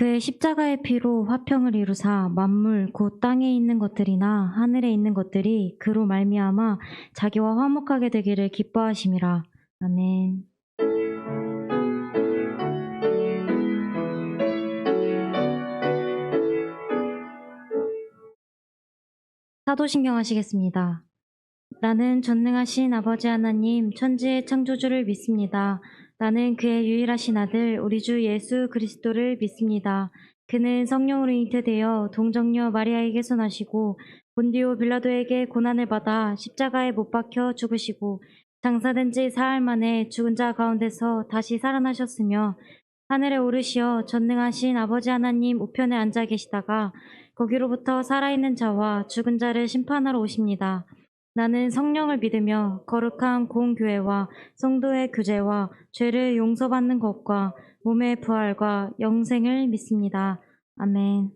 그의 십자가의 피로 화평을 이루사 만물 곧 땅에 있는 것들이나 하늘에 있는 것들이 그로 말미암아 자기와 화목하게 되기를 기뻐하심이라. 아멘. 사도신경 하시겠습니다. 나는 전능하신 아버지 하나님 천지의 창조주를 믿습니다. 나는 그의 유일하신 아들 우리 주 예수 그리스도를 믿습니다. 그는 성령으로 잉태되어 동정녀 마리아에게서 나시고 본디오 빌라도에게 고난을 받아 십자가에 못 박혀 죽으시고 장사된 지 사흘 만에 죽은 자 가운데서 다시 살아나셨으며 하늘에 오르시어 전능하신 아버지 하나님 우편에 앉아 계시다가 거기로부터 살아있는 자와 죽은 자를 심판하러 오십니다. 나는 성령을 믿으며 거룩한 공교회와 성도의 규제와 죄를 용서받는 것과 몸의 부활과 영생을 믿습니다. 아멘.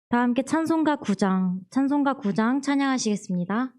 다 함께 찬송가 9장 찬양하시겠습니다.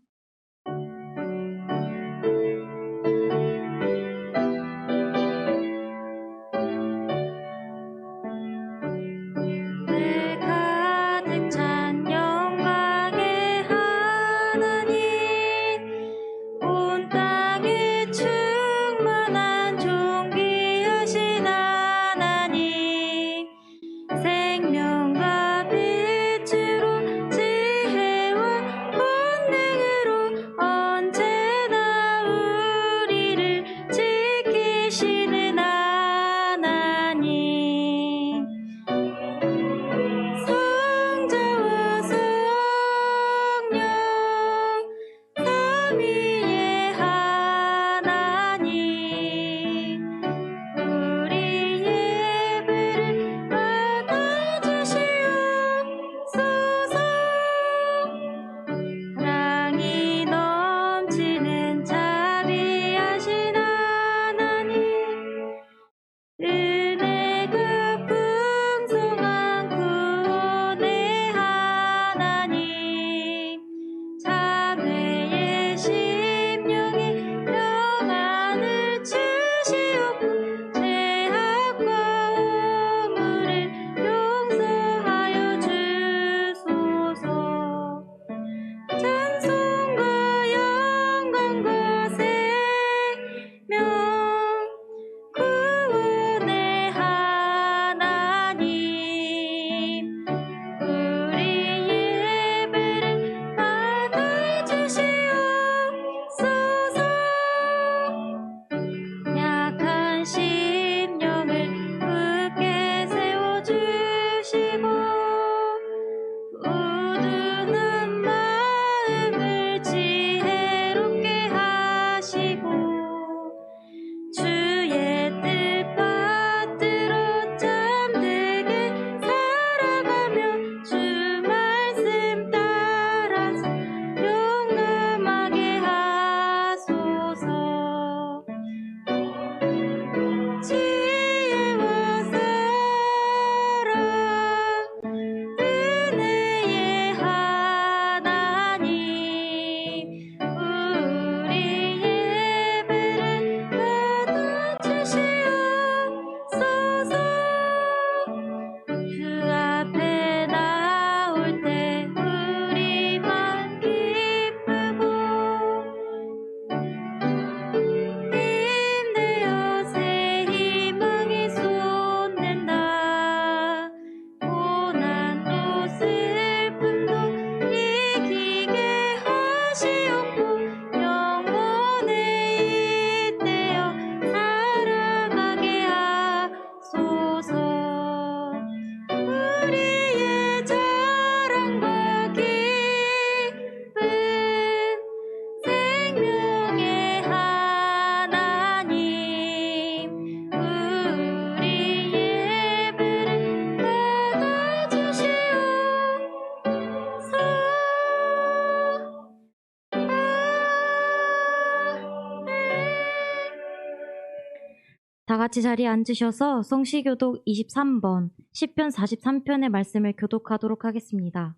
다 같이 자리에 앉으셔서 성시교독 23번, 시편 43편의 말씀을 교독하도록 하겠습니다.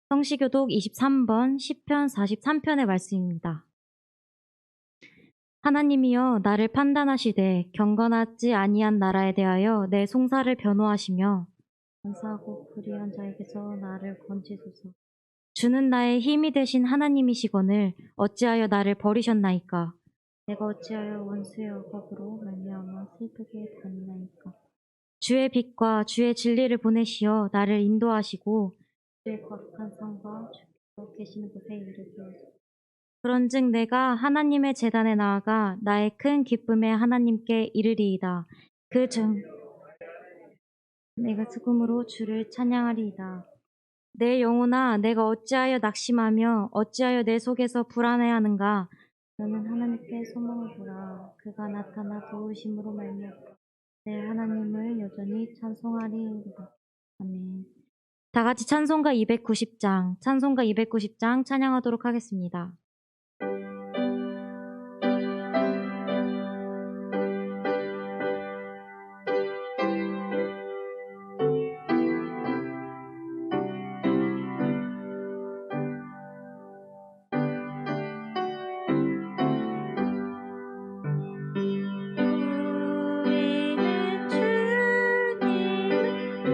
성시교독 23번, 시편 43편의 말씀입니다. 하나님이여 나를 판단하시되 경건하지 아니한 나라에 대하여 내 송사를 변호하시며 감사하고 불의한 자에게서 나를 건지소서. 주는 나의 힘이 되신 하나님이시거늘 어찌하여 나를 버리셨나이까? 내가 어찌하여 원수의 억압으로 말미암아 슬프게 다니나이까? 주의 빛과 주의 진리를 보내시어 나를 인도하시고 주의 거룩한 성과 주께서 계시는 곳에 이르게 하소서. 그런즉 내가 하나님의 제단에 나아가 나의 큰 기쁨에 하나님께 이르리이다. 그 중 내가 수금으로 주를 찬양하리이다. 내 영혼아, 내가 어찌하여 낙심하며 어찌하여 내 속에서 불안해하는가? 너는 하나님께 소망을 두라. 그가 나타나 도우심으로 말미암아 내 하나님을 여전히 찬송하리이다. 아멘. 다 같이 찬송가 290장, 찬송가 290장 찬양하도록 하겠습니다. 우리는 주님을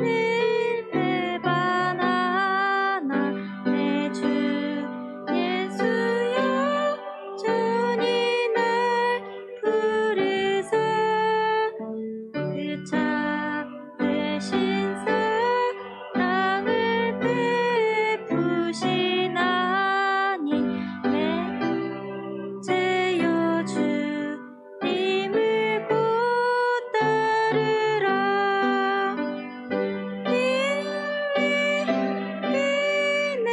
늘 배반하나 내 주 예수여 전히 날 부르사 그 참되신 사랑을 베푸시나니 내 죄여 주님을 곧 따르라. 빛내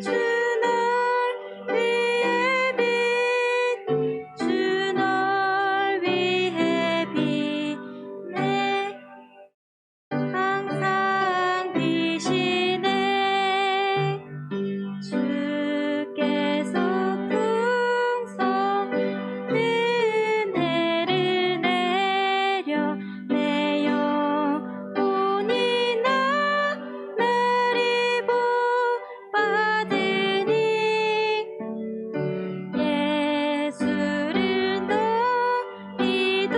주 널 위해 빛, 주 널 위해 빛내 항상 빛이네. 주께서 풍성 은혜를 내려 내 영혼이 나날이 복받으니 예수를 너희도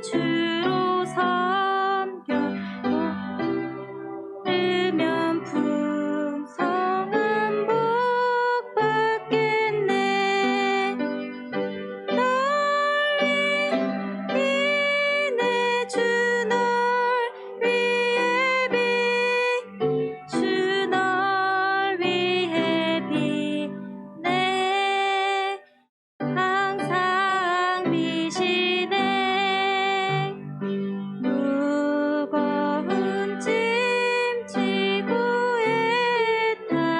구주로 섬겨 오르면 풍성한 복 받겠네. 널 위해 주 널 위해 빛, 주 널 위해 빛내 항상 빛이네. 무거운 짐 지고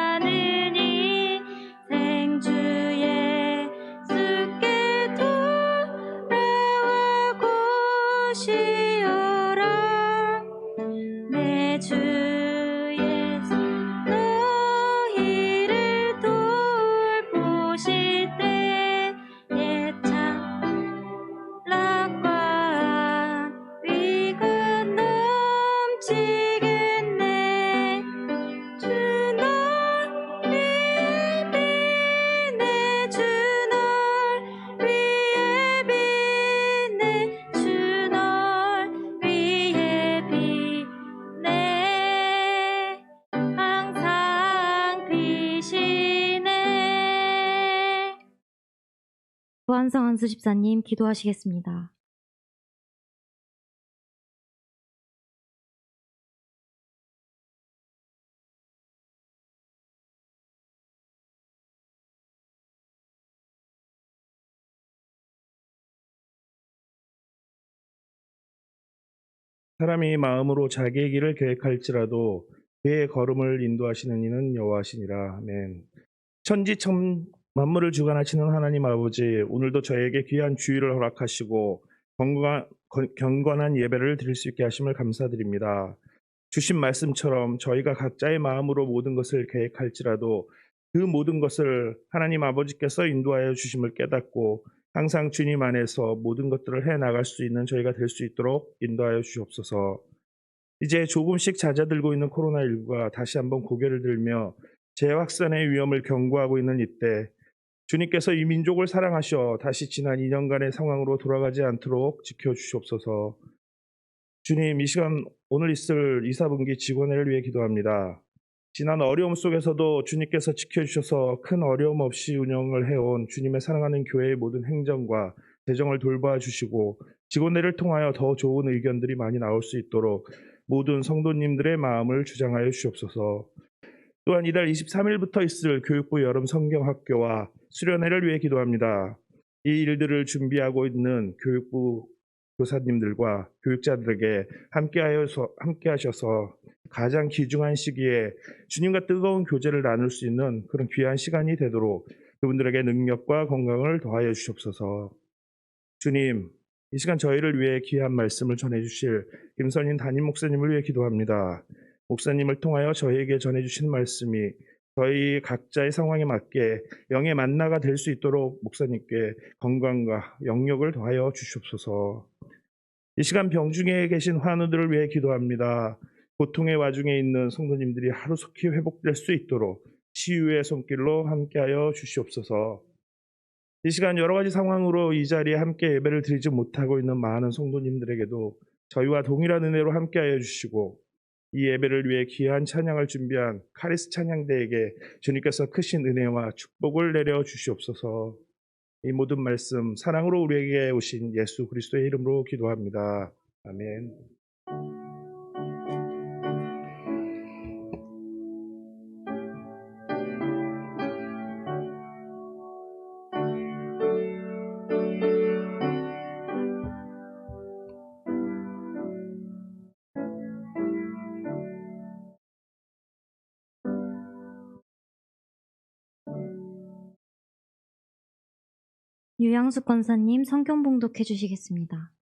애타느니 생주 예수께 돌아와 고시오라. 내 주 예수 너희를 돌보실 때에 찬란과 위가 넘치겠네. 주 널 위해 빛내, 주 널 위해 빛내, 주 널 위해 빛내 항상 빛이네. 고한성 한수 집사님 기도하시겠습니다. 사람이 마음으로 자기의 길을 계획할지라도 그의 걸음을 인도하시는 이는 여호와시니라. 아멘. 천지천 만물을 주관하시는 하나님 아버지, 오늘도 저에게 귀한 주의를 허락하시고 경건한 예배를 드릴 수 있게 하심을 감사드립니다. 주신 말씀처럼 저희가 각자의 마음으로 모든 것을 계획할지라도 그 모든 것을 하나님 아버지께서 인도하여 주심을 깨닫고 항상 주님 안에서 모든 것들을 해나갈 수 있는 저희가 될 수 있도록 인도하여 주옵소서. 이제 조금씩 잦아들고 있는 코로나19가 다시 한번 고개를 들며 재확산의 위험을 경고하고 있는 이때 주님께서 이 민족을 사랑하셔 다시 지난 2년간의 상황으로 돌아가지 않도록 지켜주시옵소서. 주님, 이 시간 오늘 있을 이사분기 직원회를 위해 기도합니다. 지난 어려움 속에서도 주님께서 지켜주셔서 큰 어려움 없이 운영을 해온 주님의 사랑하는 교회의 모든 행정과 재정을 돌봐 주시고 직원회를 통하여 더 좋은 의견들이 많이 나올 수 있도록 모든 성도님들의 마음을 주장하여 주시옵소서. 또한 이달 23일부터 있을 교육부 여름 성경학교와 수련회를 위해 기도합니다. 이 일들을 준비하고 있는 교육부 교사님들과 교육자들에게 함께하셔서 가장 귀중한 시기에 주님과 뜨거운 교제를 나눌 수 있는 그런 귀한 시간이 되도록 그분들에게 능력과 건강을 더하여 주시옵소서. 주님, 이 시간 저희를 위해 귀한 말씀을 전해주실 김선인 담임 목사님을 위해 기도합니다. 목사님을 통하여 저희에게 전해주신 말씀이 저희 각자의 상황에 맞게 영의 만나가 될 수 있도록 목사님께 건강과 영력을 더하여 주시옵소서. 이 시간 병중에 계신 환우들을 위해 기도합니다. 고통의 와중에 있는 성도님들이 하루속히 회복될 수 있도록 치유의 손길로 함께하여 주시옵소서. 이 시간 여러 가지 상황으로 이 자리에 함께 예배를 드리지 못하고 있는 많은 성도님들에게도 저희와 동일한 은혜로 함께하여 주시고 이 예배를 위해 귀한 찬양을 준비한 카리스 찬양대에게 주님께서 크신 은혜와 축복을 내려 주시옵소서. 이 모든 말씀 사랑으로 우리에게 오신 예수 그리스도의 이름으로 기도합니다. 아멘. 유양숙 권사님 성경 봉독해 주시겠습니다.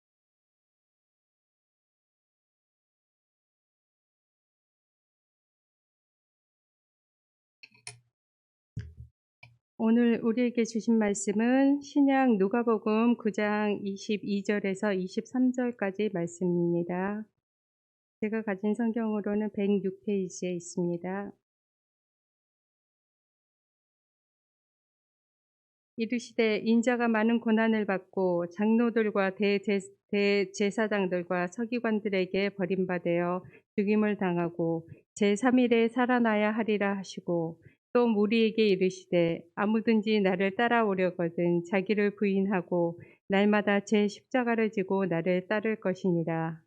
오늘 우리에게 주신 말씀은 신약 누가복음 9장 22절에서 23절까지 말씀입니다. 제가 가진 성경으로는 106페이지에 있습니다. 이르시되 인자가 많은 고난을 받고 장로들과 대제사장들과 서기관들에게 버림받아 죽임을 당하고 제3일에 살아나야 하리라 하시고 또 무리에게 이르시되 아무든지 나를 따라오려거든 자기를 부인하고 날마다 제 십자가를 지고 나를 따를 것이니라.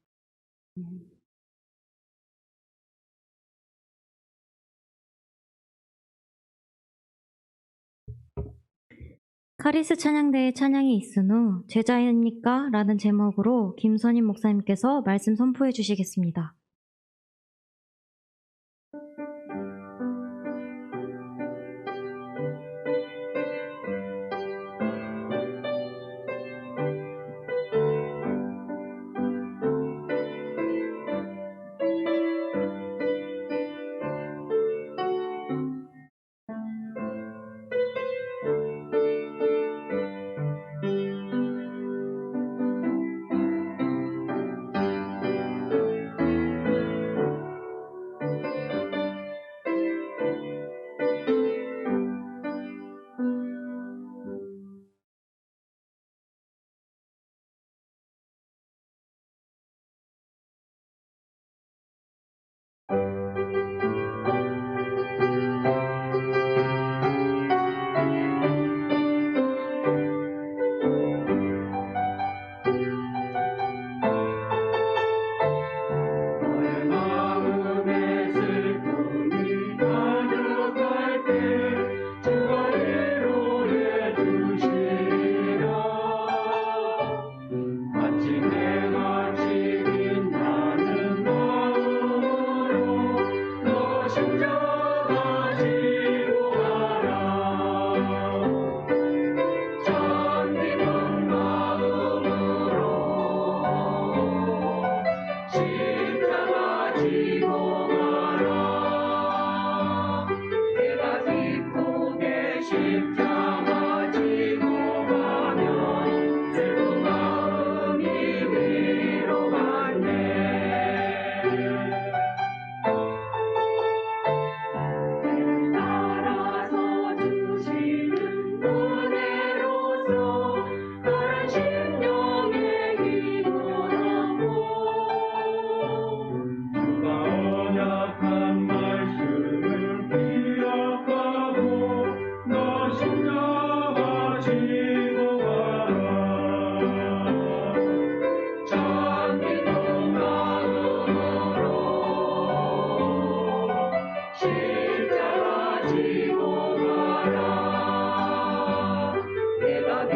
카리스 찬양대에 찬양이 있은 후 제자입니까? 라는 제목으로 김선인 목사님께서 말씀 선포해 주시겠습니다.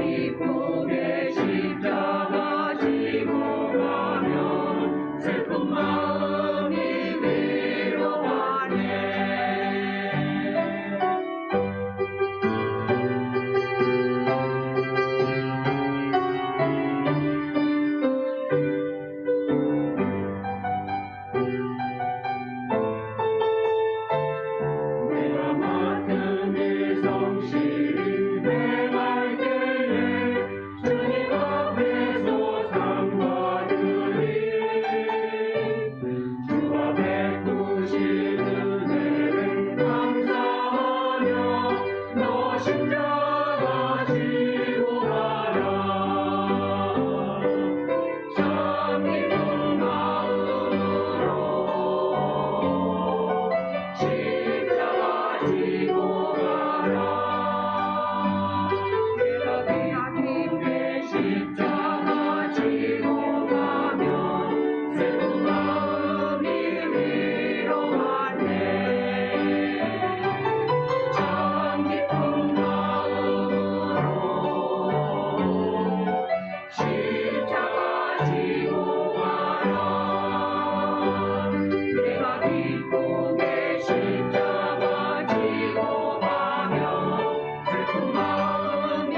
기쁘게 십자가 지고 가면 슬픈 마음이 위로하네. 내가 맡은 이 성실 행할 때에 주님 앞에서 상 받으리. 주가 베푸신 은혜를 감사하며 너 십자가 지고 가라. 참 기쁜 마음으로 십자가 지고 가라. 내가 기쁘게 십자가 지고 가면 슬픈 마음이 위로하네. 참 기쁜 마음으로 십자가 지고 가라. 내가 기쁘게 십자가 지고 가면 슬픈 마음이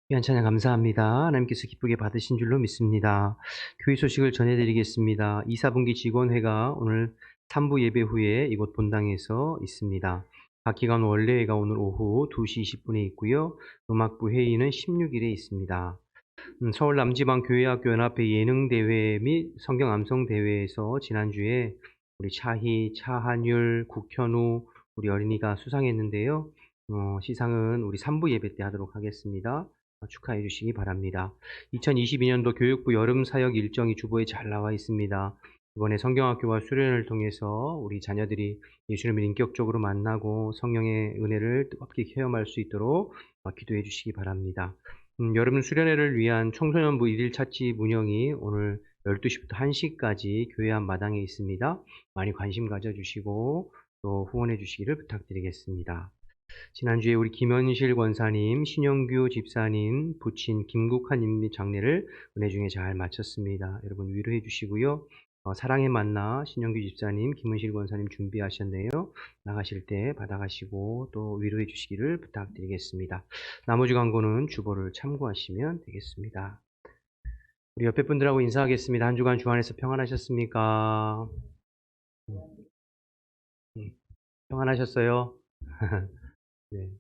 귀한 찬양 감사합니다. 하나님께서 기쁘게 받으신 줄로 믿습니다. 교회 소식을 전해드리겠습니다. 2, 4분기 직원회가 오늘 3부 예배 후에 이곳 본당에서 있습니다. 각 기관 원래회가 오늘 오후 2시 20분에 있고요. 음악부 회의는 16일에 있습니다. 서울 남지방교회학교 연합회 예능대회 및 성경암성대회에서 지난주에 우리 차희, 차한율, 국현우 우리 어린이가 수상했는데요. 시상은 우리 3부 예배 때 하도록 하겠습니다. 축하해 주시기 바랍니다. 2022년도 교육부 여름사역 일정이 주보에 잘 나와 있습니다. 이번에 성경학교와 수련을 통해서 우리 자녀들이 예수님을 인격적으로 만나고 성령의 은혜를 뜨겁게 체험할 수 있도록 기도해 주시기 바랍니다. 여름 수련회를 위한 청소년부 1일 찻집 운영이 오늘 12시부터 1시까지 교회 앞 마당에 있습니다. 많이 관심 가져주시고 또 후원해 주시기를 부탁드리겠습니다. 지난주에 우리 김현실 권사님, 신영규 집사님, 부친 김국환님 장례를 은혜 중에 잘 마쳤습니다. 여러분 위로해 주시고요. 사랑의 만나 신영규 집사님, 김현실 권사님 준비하셨네요. 나가실 때 받아가시고 또 위로해 주시기를 부탁드리겠습니다. 나머지 광고는 주보를 참고하시면 되겠습니다. 우리 옆에 분들하고 인사하겠습니다. 한 주간 주 안에서 평안하셨습니까? 평안하셨어요? 네.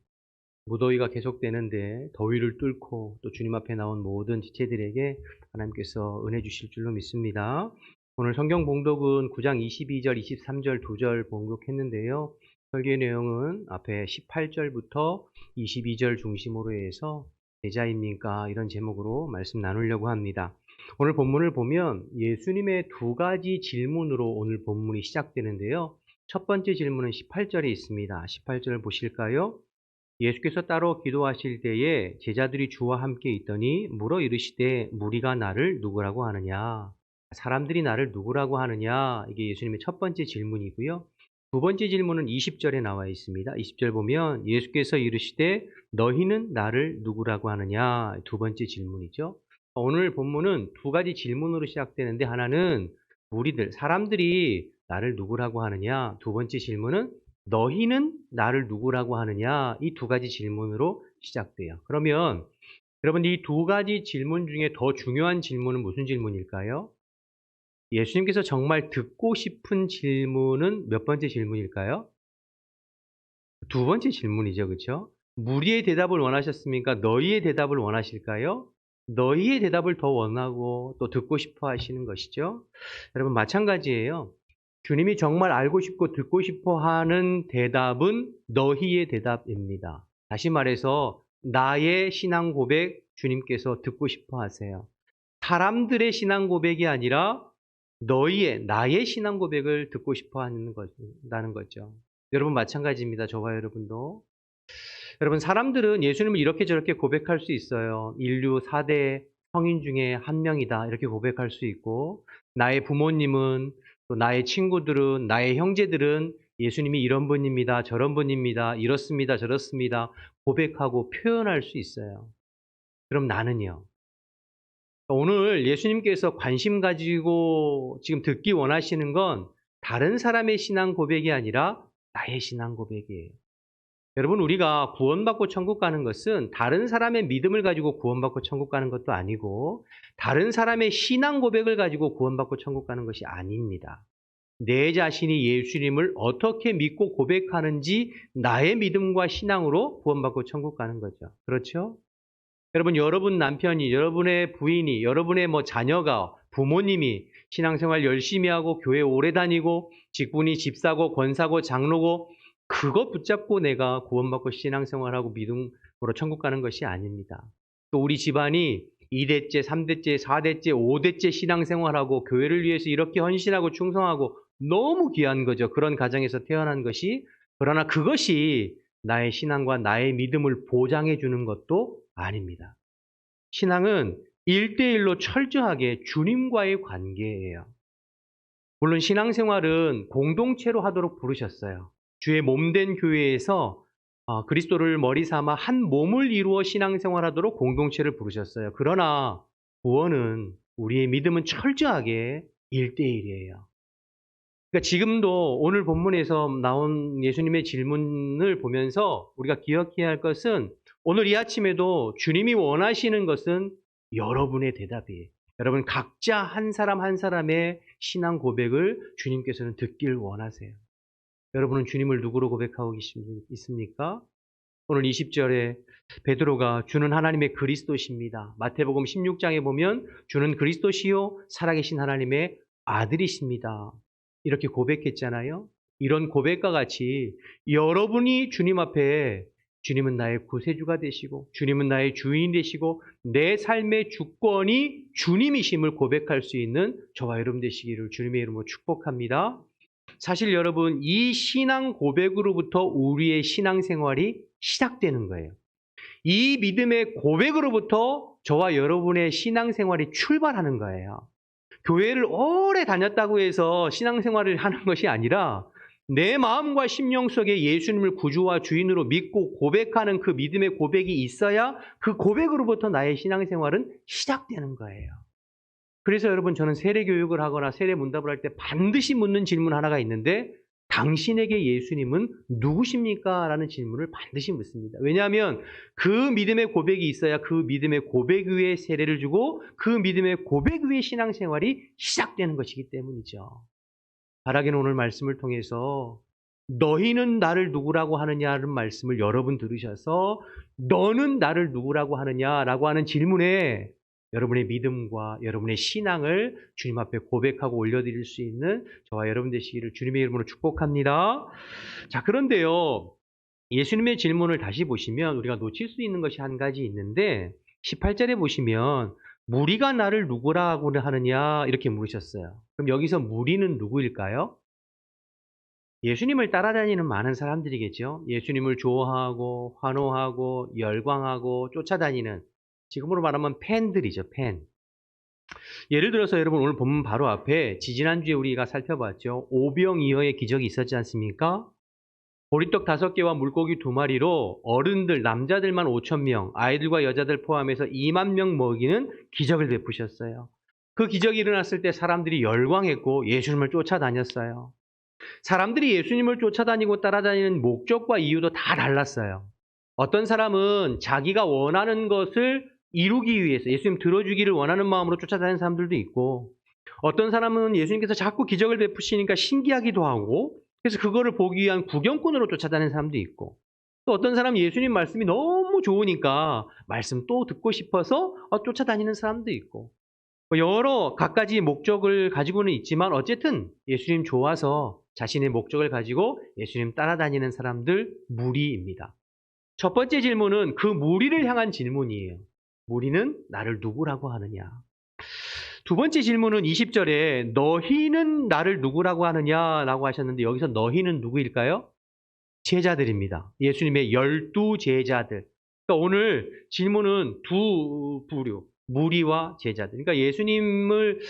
무더위가 계속되는데 더위를 뚫고 또 주님 앞에 나온 모든 지체들에게 하나님께서 은혜 주실 줄로 믿습니다. 오늘 성경 봉독은 9장 22절, 23절 2절 봉독했는데요. 설교의 내용은 앞에 18절부터 22절 중심으로 해서 제자입니까? 이런 제목으로 말씀 나누려고 합니다. 오늘 본문을 보면 예수님의 두 가지 질문으로 오늘 본문이 시작되는데요. 첫 번째 질문은 18절에 있습니다. 18절 보실까요? 예수께서 따로 기도하실 때에 제자들이 주와 함께 있더니 물어 이르시되 무리가 나를 누구라고 하느냐? 사람들이 나를 누구라고 하느냐? 이게 예수님의 첫 번째 질문이고요. 두 번째 질문은 20절에 나와 있습니다. 20절 보면 예수께서 이르시되 너희는 나를 누구라고 하느냐? 두 번째 질문이죠. 오늘 본문은 두 가지 질문으로 시작되는데 하나는 무리들, 사람들이 나를 누구라고 하느냐? 두 번째 질문은 너희는 나를 누구라고 하느냐? 이 두 가지 질문으로 시작돼요. 그러면 여러분 이 두 가지 질문 중에 더 중요한 질문은 무슨 질문일까요? 예수님께서 정말 듣고 싶은 질문은 몇 번째 질문일까요? 두 번째 질문이죠. 그렇죠? 무리의 대답을 원하셨습니까? 너희의 대답을 원하실까요? 너희의 대답을 더 원하고 또 듣고 싶어 하시는 것이죠. 여러분 마찬가지예요. 주님이 정말 알고 싶고 듣고 싶어 하는 대답은 너희의 대답입니다. 다시 말해서 나의 신앙 고백, 주님께서 듣고 싶어 하세요. 사람들의 신앙 고백이 아니라 나의 신앙 고백을 듣고 싶어 한다는 거죠. 여러분 마찬가지입니다. 저와 여러분도. 여러분 사람들은 예수님을 이렇게 저렇게 고백할 수 있어요. 인류 4대 성인 중에 한 명이다 이렇게 고백할 수 있고, 나의 부모님은, 또 나의 친구들은, 나의 형제들은 예수님이 이런 분입니다, 저런 분입니다, 이렇습니다, 저렇습니다 고백하고 표현할 수 있어요. 그럼 나는요? 오늘 예수님께서 관심 가지고 지금 듣기 원하시는 건 다른 사람의 신앙 고백이 아니라 나의 신앙 고백이에요. 여러분, 우리가 구원받고 천국 가는 것은 다른 사람의 믿음을 가지고 구원받고 천국 가는 것도 아니고, 다른 사람의 신앙 고백을 가지고 구원받고 천국 가는 것이 아닙니다. 내 자신이 예수님을 어떻게 믿고 고백하는지 나의 믿음과 신앙으로 구원받고 천국 가는 거죠. 그렇죠? 여러분, 여러분 남편이, 여러분의 부인이, 여러분의 자녀가, 부모님이 신앙생활 열심히 하고 교회 오래 다니고 직분이 집사고 권사고 장로고, 그거 붙잡고 내가 구원받고 신앙생활하고 믿음으로 천국 가는 것이 아닙니다. 또 우리 집안이 2대째, 3대째, 4대째, 5대째 신앙생활하고 교회를 위해서 이렇게 헌신하고 충성하고 너무 귀한 거죠. 그런 가정에서 태어난 것이. 그러나 그것이 나의 신앙과 나의 믿음을 보장해 주는 것도 아닙니다. 신앙은 1대1로 철저하게 주님과의 관계예요. 물론 신앙생활은 공동체로 하도록 부르셨어요. 주의 몸된 교회에서 그리스도를 머리 삼아 한 몸을 이루어 신앙생활하도록 공동체를 부르셨어요. 그러나 구원은, 우리의 믿음은 철저하게 1대1이에요. 그러니까 지금도 오늘 본문에서 나온 예수님의 질문을 보면서 우리가 기억해야 할 것은, 오늘 이 아침에도 주님이 원하시는 것은 여러분의 대답이에요. 여러분 각자 한 사람 한 사람의 신앙 고백을 주님께서는 듣길 원하세요. 여러분은 주님을 누구로 고백하고 있습니까? 오늘 20절에 베드로가 주는 하나님의 그리스도십니다. 마태복음 16장에 보면 주는 그리스도시요 살아계신 하나님의 아들이십니다. 이렇게 고백했잖아요. 이런 고백과 같이 여러분이 주님 앞에 주님은 나의 구세주가 되시고 주님은 나의 주인 되시고 내 삶의 주권이 주님이심을 고백할 수 있는 저와 여러분 되시기를 주님의 이름으로 축복합니다. 사실 여러분, 이 신앙 고백으로부터 우리의 신앙생활이 시작되는 거예요. 이 믿음의 고백으로부터 저와 여러분의 신앙생활이 출발하는 거예요. 교회를 오래 다녔다고 해서 신앙생활을 하는 것이 아니라 내 마음과 심령 속에 예수님을 구주와 주인으로 믿고 고백하는 그 믿음의 고백이 있어야 그 고백으로부터 나의 신앙생활은 시작되는 거예요. 그래서 여러분, 저는 세례교육을 하거나 세례문답을 할 때 반드시 묻는 질문 하나가 있는데, 당신에게 예수님은 누구십니까? 라는 질문을 반드시 묻습니다. 왜냐하면 그 믿음의 고백이 있어야 그 믿음의 고백 위에 세례를 주고 그 믿음의 고백 위에 신앙생활이 시작되는 것이기 때문이죠. 바라기는 오늘 말씀을 통해서 너희는 나를 누구라고 하느냐는 말씀을 여러분 들으셔서 너는 나를 누구라고 하느냐라고 하는 질문에 여러분의 믿음과 여러분의 신앙을 주님 앞에 고백하고 올려드릴 수 있는 저와 여러분 되시기를 주님의 이름으로 축복합니다. 자, 그런데요, 예수님의 질문을 다시 보시면 우리가 놓칠 수 있는 것이 한 가지 있는데, 18절에 보시면 무리가 나를 누구라고 하느냐 이렇게 물으셨어요. 그럼 여기서 무리는 누구일까요? 예수님을 따라다니는 많은 사람들이겠죠. 예수님을 좋아하고 환호하고 열광하고 쫓아다니는, 지금으로 말하면 팬들이죠, 팬. 예를 들어서 여러분, 오늘 본문 바로 앞에 지지난주에 우리가 살펴봤죠. 오병이어의 기적이 있었지 않습니까? 보리떡 5개와 물고기 2마리로 어른들, 남자들만 5,000명, 아이들과 여자들 포함해서 2만 명 먹이는 기적을 베푸셨어요. 그 기적이 일어났을 때 사람들이 열광했고 예수님을 쫓아다녔어요. 사람들이 예수님을 쫓아다니고 따라다니는 목적과 이유도 다 달랐어요. 어떤 사람은 자기가 원하는 것을 이루기 위해서 예수님 들어주기를 원하는 마음으로 쫓아다니는 사람들도 있고, 어떤 사람은 예수님께서 자꾸 기적을 베푸시니까 신기하기도 하고 그래서 그거를 보기 위한 구경꾼으로 쫓아다니는 사람도 있고, 또 어떤 사람은 예수님 말씀이 너무 좋으니까 말씀 또 듣고 싶어서 쫓아다니는 사람도 있고, 여러 갖가지 목적을 가지고는 있지만 어쨌든 예수님 좋아서 자신의 목적을 가지고 예수님 따라다니는 사람들 무리입니다. 첫 번째 질문은 그 무리를 향한 질문이에요. 무리는 나를 누구라고 하느냐. 두 번째 질문은 20절에 너희는 나를 누구라고 하느냐라고 하셨는데 여기서 너희는 누구일까요? 제자들입니다. 예수님의 12 제자들. 그러니까 오늘 질문은 두 부류, 무리와 제자들. 그러니까 예수님을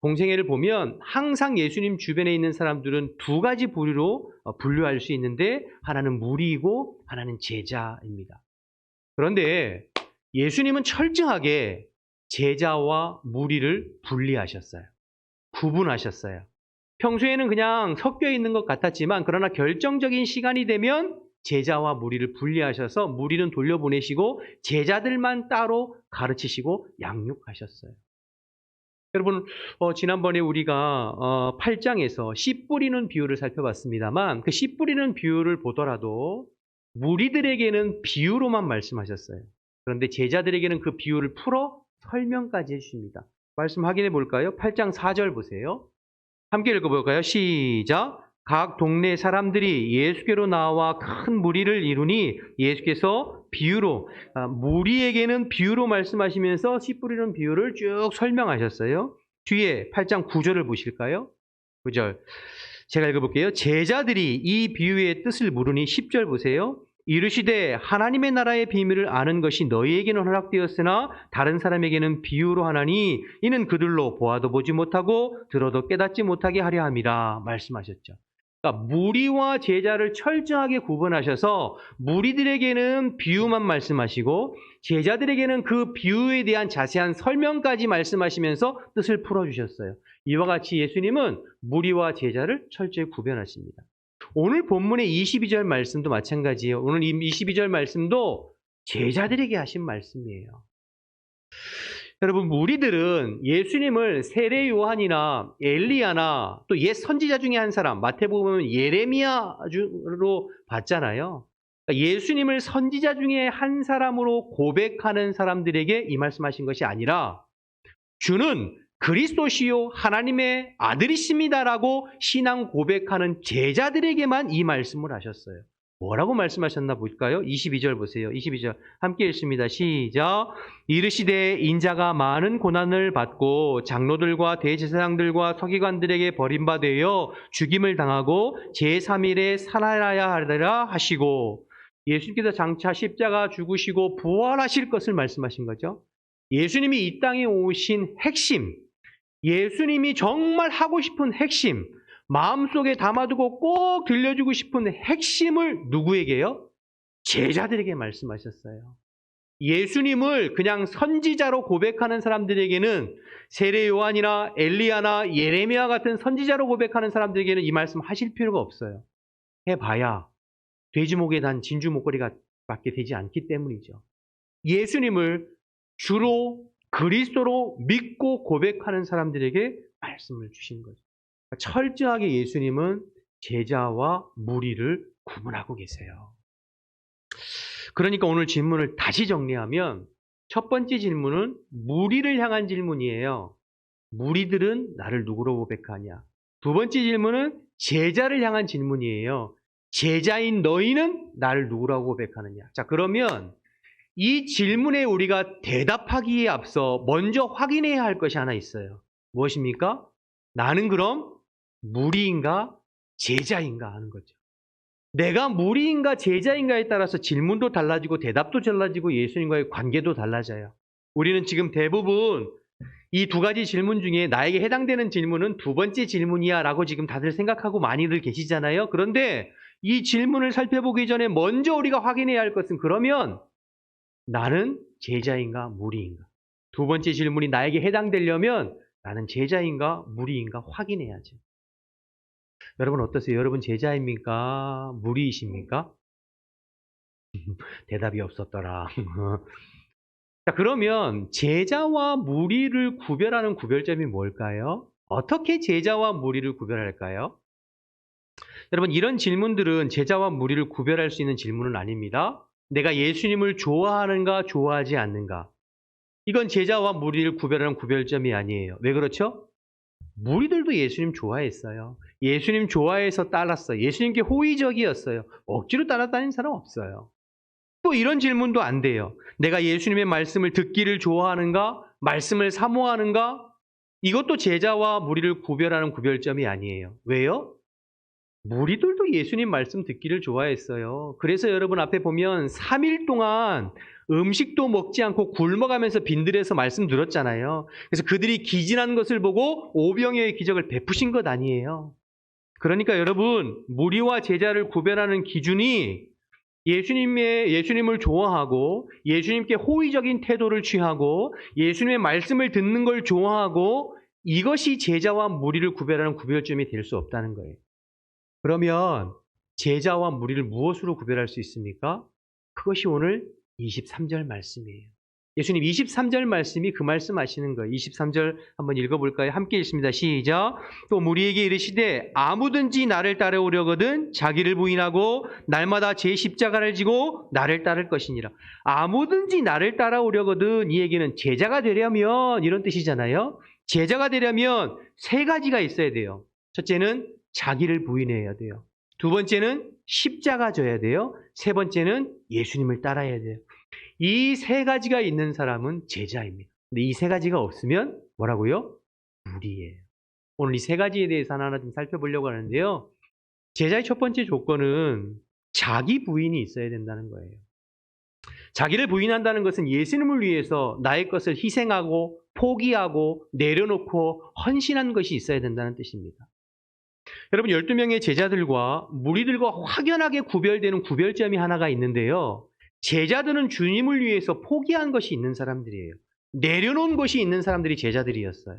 공생애를 보면 항상 예수님 주변에 있는 사람들은 두 가지 부류로 분류할 수 있는데 하나는 무리이고 하나는 제자입니다. 그런데 예수님은 철저하게 제자와 무리를 분리하셨어요. 구분하셨어요. 평소에는 그냥 섞여 있는 것 같았지만 그러나 결정적인 시간이 되면 제자와 무리를 분리하셔서 무리는 돌려보내시고 제자들만 따로 가르치시고 양육하셨어요. 여러분 지난번에 우리가 8장에서 씨 뿌리는 비유를 살펴봤습니다만 그 씨 뿌리는 비유를 보더라도 무리들에게는 비유로만 말씀하셨어요. 그런데 제자들에게는 그 비유를 풀어 설명까지 해주십니다. 말씀 확인해 볼까요? 8장 4절 보세요. 함께 읽어볼까요? 시작. 각 동네 사람들이 예수께로 나와 큰 무리를 이루니 예수께서 비유로 무리에게는 비유로 말씀하시면서 씨 뿌리는 비유를 쭉 설명하셨어요. 뒤에 8장 9절을 보실까요? 9절 제가 읽어볼게요. 제자들이 이 비유의 뜻을 물으니 10절 보세요. 이르시되 하나님의 나라의 비밀을 아는 것이 너희에게는 허락되었으나 다른 사람에게는 비유로 하나니 이는 그들로 보아도 보지 못하고 들어도 깨닫지 못하게 하려 함이라 말씀하셨죠. 그러니까 무리와 제자를 철저하게 구분하셔서 무리들에게는 비유만 말씀하시고 제자들에게는 그 비유에 대한 자세한 설명까지 말씀하시면서 뜻을 풀어주셨어요. 이와 같이 예수님은 무리와 제자를 철저히 구별하십니다. 오늘 본문의 22절 말씀도 마찬가지예요. 오늘 22절 말씀도 제자들에게 하신 말씀이에요. 여러분 무리들은 예수님을 세례 요한이나 엘리야나 또 옛 선지자 중에 한 사람 마태복음은 예레미야로 봤잖아요. 그러니까 예수님을 선지자 중에 한 사람으로 고백하는 사람들에게 이 말씀하신 것이 아니라 주는 그리스도시요 하나님의 아들이십니다라고 신앙 고백하는 제자들에게만 이 말씀을 하셨어요. 뭐라고 말씀하셨나 볼까요? 22절 보세요. 22절 함께 읽습니다. 시작. 이르시되 인자가 많은 고난을 받고 장로들과 대제사장들과 서기관들에게 버림받아 죽임을 당하고 제3일에 살아나야 하리라 하시고 예수님께서 장차 십자가 죽으시고 부활하실 것을 말씀하신 거죠. 예수님이 이 땅에 오신 핵심, 예수님이 정말 하고 싶은 핵심, 마음속에 담아두고 꼭 들려주고 싶은 핵심을 누구에게요? 제자들에게 말씀하셨어요. 예수님을 그냥 선지자로 고백하는 사람들에게는 세례 요한이나 엘리야나 예레미야 같은 선지자로 고백하는 사람들에게는 이 말씀 하실 필요가 없어요. 해봐야 돼지목에 단 진주 목걸이가 밖에 되지 않기 때문이죠. 예수님을 주로 그리스도로 믿고 고백하는 사람들에게 말씀을 주신 거죠. 철저하게 예수님은 제자와 무리를 구분하고 계세요. 그러니까 오늘 질문을 다시 정리하면 첫 번째 질문은 무리를 향한 질문이에요. 무리들은 나를 누구로 고백하냐? 두 번째 질문은 제자를 향한 질문이에요. 제자인 너희는 나를 누구라고 고백하느냐? 자, 그러면 이 질문에 우리가 대답하기에 앞서 먼저 확인해야 할 것이 하나 있어요. 무엇입니까? 나는 그럼 무리인가 제자인가 하는 거죠. 내가 무리인가 제자인가에 따라서 질문도 달라지고 대답도 달라지고 예수님과의 관계도 달라져요. 우리는 지금 대부분 이 두 가지 질문 중에 나에게 해당되는 질문은 두 번째 질문이야 라고 지금 다들 생각하고 많이들 계시잖아요. 그런데 이 질문을 살펴보기 전에 먼저 우리가 확인해야 할 것은 그러면 나는 제자인가 무리인가? 두 번째 질문이 나에게 해당되려면 나는 제자인가 무리인가 확인해야죠. 여러분 어떠세요? 여러분 제자입니까? 무리이십니까? 대답이 없었더라. 자, 그러면 제자와 무리를 구별하는 구별점이 뭘까요? 어떻게 제자와 무리를 구별할까요? 여러분 이런 질문들은 제자와 무리를 구별할 수 있는 질문은 아닙니다. 내가 예수님을 좋아하는가 좋아하지 않는가? 이건 제자와 무리를 구별하는 구별점이 아니에요. 왜 그렇죠? 무리들도 예수님 좋아했어요. 예수님 좋아해서 따랐어요. 예수님께 호의적이었어요. 억지로 따라다니는 사람 없어요. 또 이런 질문도 안 돼요. 내가 예수님의 말씀을 듣기를 좋아하는가? 말씀을 사모하는가? 이것도 제자와 무리를 구별하는 구별점이 아니에요. 왜요? 무리들도 예수님 말씀 듣기를 좋아했어요. 그래서 여러분 앞에 보면 3일 동안 음식도 먹지 않고 굶어가면서 빈들에서 말씀 들었잖아요. 그래서 그들이 기진한 것을 보고 오병이어의 기적을 베푸신 것 아니에요. 그러니까 여러분, 무리와 제자를 구별하는 기준이 예수님을 좋아하고 예수님께 호의적인 태도를 취하고 예수님의 말씀을 듣는 걸 좋아하고 이것이 제자와 무리를 구별하는 구별점이 될 수 없다는 거예요. 그러면 제자와 무리를 무엇으로 구별할 수 있습니까? 그것이 오늘 23절 말씀이에요. 예수님 23절 말씀이 그 말씀하시는 거예요. 23절 한번 읽어볼까요? 함께 읽습니다. 시작. 또 무리에게 이르시되 아무든지 나를 따라오려거든 자기를 부인하고 날마다 제 십자가를 지고 나를 따를 것이니라. 아무든지 나를 따라오려거든 이 얘기는 제자가 되려면 이런 뜻이잖아요. 제자가 되려면 세 가지가 있어야 돼요. 첫째는 자기를 부인해야 돼요. 두 번째는 십자가 져야 돼요. 세 번째는 예수님을 따라야 돼요. 이 세 가지가 있는 사람은 제자입니다. 근데 이 세 가지가 없으면 뭐라고요? 무리예요. 오늘 이 세 가지에 대해서 하나하나 좀 살펴보려고 하는데요. 제자의 첫 번째 조건은 자기 부인이 있어야 된다는 거예요. 자기를 부인한다는 것은 예수님을 위해서 나의 것을 희생하고 포기하고 내려놓고 헌신한 것이 있어야 된다는 뜻입니다. 여러분 12명의 제자들과 무리들과 확연하게 구별되는 구별점이 하나가 있는데요. 제자들은 주님을 위해서 포기한 것이 있는 사람들이에요. 내려놓은 것이 있는 사람들이 제자들이었어요.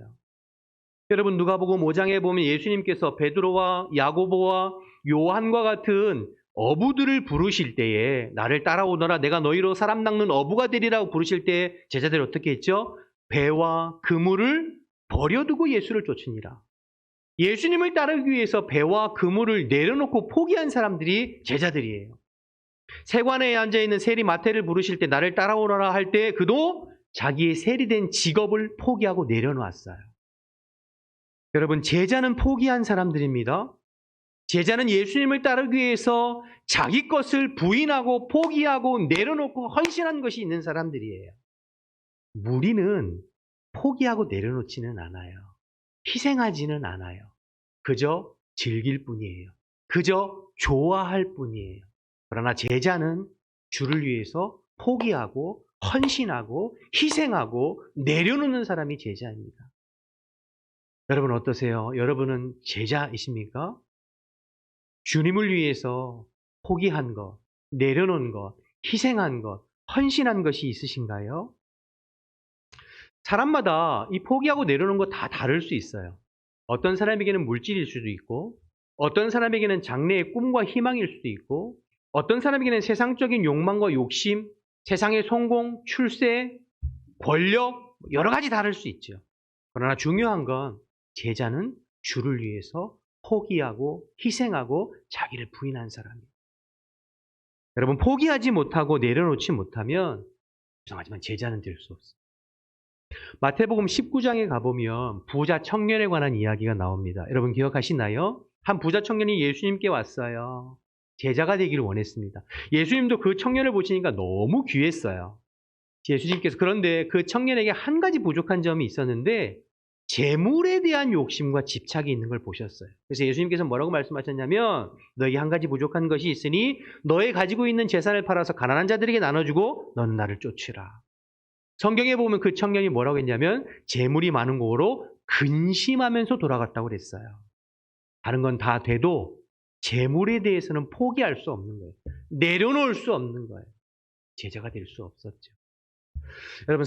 여러분 누가복음 5장에 보면 예수님께서 베드로와 야고보와 요한과 같은 어부들을 부르실 때에 나를 따라오너라 내가 너희로 사람 낚는 어부가 되리라고 부르실 때에 제자들이 어떻게 했죠? 배와 그물을 버려두고 예수를 쫓으니라. 예수님을 따르기 위해서 배와 그물을 내려놓고 포기한 사람들이 제자들이에요. 세관에 앉아있는 세리 마태를 부르실 때 나를 따라오너라 할 때 그도 자기의 세리된 직업을 포기하고 내려놓았어요. 여러분 제자는 포기한 사람들입니다. 제자는 예수님을 따르기 위해서 자기 것을 부인하고 포기하고 내려놓고 헌신한 것이 있는 사람들이에요. 무리는 포기하고 내려놓지는 않아요. 희생하지는 않아요. 그저 즐길 뿐이에요. 그저 좋아할 뿐이에요. 그러나 제자는 주를 위해서 포기하고 헌신하고 희생하고 내려놓는 사람이 제자입니다. 여러분 어떠세요? 여러분은 제자이십니까? 주님을 위해서 포기한 것, 내려놓은 것, 희생한 것, 헌신한 것이 있으신가요? 사람마다 이 포기하고 내려놓은 거 다 다를 수 있어요. 어떤 사람에게는 물질일 수도 있고 어떤 사람에게는 장래의 꿈과 희망일 수도 있고 어떤 사람에게는 세상적인 욕망과 욕심, 세상의 성공, 출세, 권력 여러 가지 다를 수 있죠. 그러나 중요한 건 제자는 주를 위해서 포기하고 희생하고 자기를 부인한 사람이에요. 여러분 포기하지 못하고 내려놓지 못하면 죄송하지만 제자는 될 수 없어요. 마태복음 19장에 가보면 부자 청년에 관한 이야기가 나옵니다. 여러분 기억하시나요? 한 부자 청년이 예수님께 왔어요. 제자가 되기를 원했습니다. 예수님도 그 청년을 보시니까 너무 귀했어요. 예수님께서 그런데 그 청년에게 한 가지 부족한 점이 있었는데 재물에 대한 욕심과 집착이 있는 걸 보셨어요. 그래서 예수님께서 뭐라고 말씀하셨냐면 너에게 한 가지 부족한 것이 있으니 너의 가지고 있는 재산을 팔아서 가난한 자들에게 나눠주고 너는 나를 쫓으라. 성경에 보면 그 청년이 뭐라고 했냐면 재물이 많은 곳으로 근심하면서 돌아갔다고 그랬어요. 다른 건 다 돼도 재물에 대해서는 포기할 수 없는 거예요. 내려놓을 수 없는 거예요. 제자가 될 수 없었죠. 여러분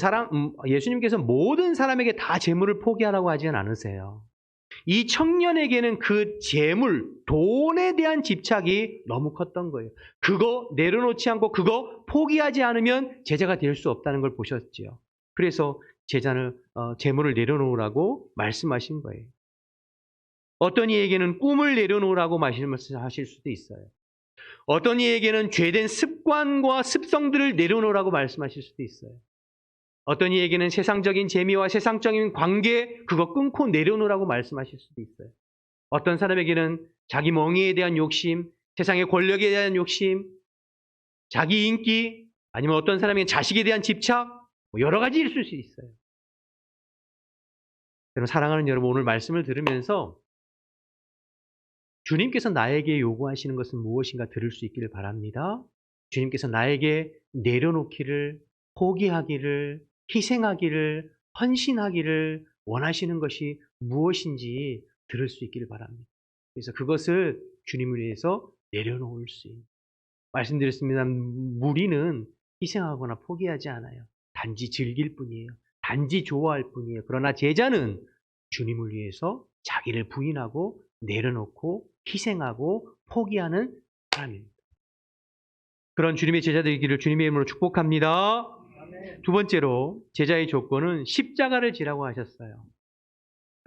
예수님께서 모든 사람에게 다 재물을 포기하라고 하지는 않으세요. 이 청년에게는 그 재물, 돈에 대한 집착이 너무 컸던 거예요. 그거 내려놓지 않고 그거 포기하지 않으면 제자가 될 수 없다는 걸 보셨지요. 그래서 제자는 재물을 내려놓으라고 말씀하신 거예요. 어떤 이에게는 꿈을 내려놓으라고 말씀하실 수도 있어요. 어떤 이에게는 죄된 습관과 습성들을 내려놓으라고 말씀하실 수도 있어요. 어떤 이에게는 세상적인 재미와 세상적인 관계 그거 끊고 내려놓으라고 말씀하실 수도 있어요. 어떤 사람에게는 자기 명예에 대한 욕심, 세상의 권력에 대한 욕심, 자기 인기 아니면 어떤 사람에게 자식에 대한 집착, 뭐 여러 가지 있을 수 있어요. 여러분, 사랑하는 여러분, 오늘 말씀을 들으면서 주님께서 나에게 요구하시는 것은 무엇인가 들을 수 있기를 바랍니다. 주님께서 나에게 내려놓기를, 포기하기를, 희생하기를, 헌신하기를 원하시는 것이 무엇인지 들을 수 있기를 바랍니다. 그래서 그것을 주님을 위해서 내려놓을 수 있는. 말씀드렸습니다. 무리는 희생하거나 포기하지 않아요. 단지 즐길 뿐이에요. 단지 좋아할 뿐이에요. 그러나 제자는 주님을 위해서 자기를 부인하고 내려놓고 희생하고 포기하는 사람입니다. 그런 주님의 제자 되기를 주님의 이름으로 축복합니다. 두 번째로 제자의 조건은 십자가를 지라고 하셨어요.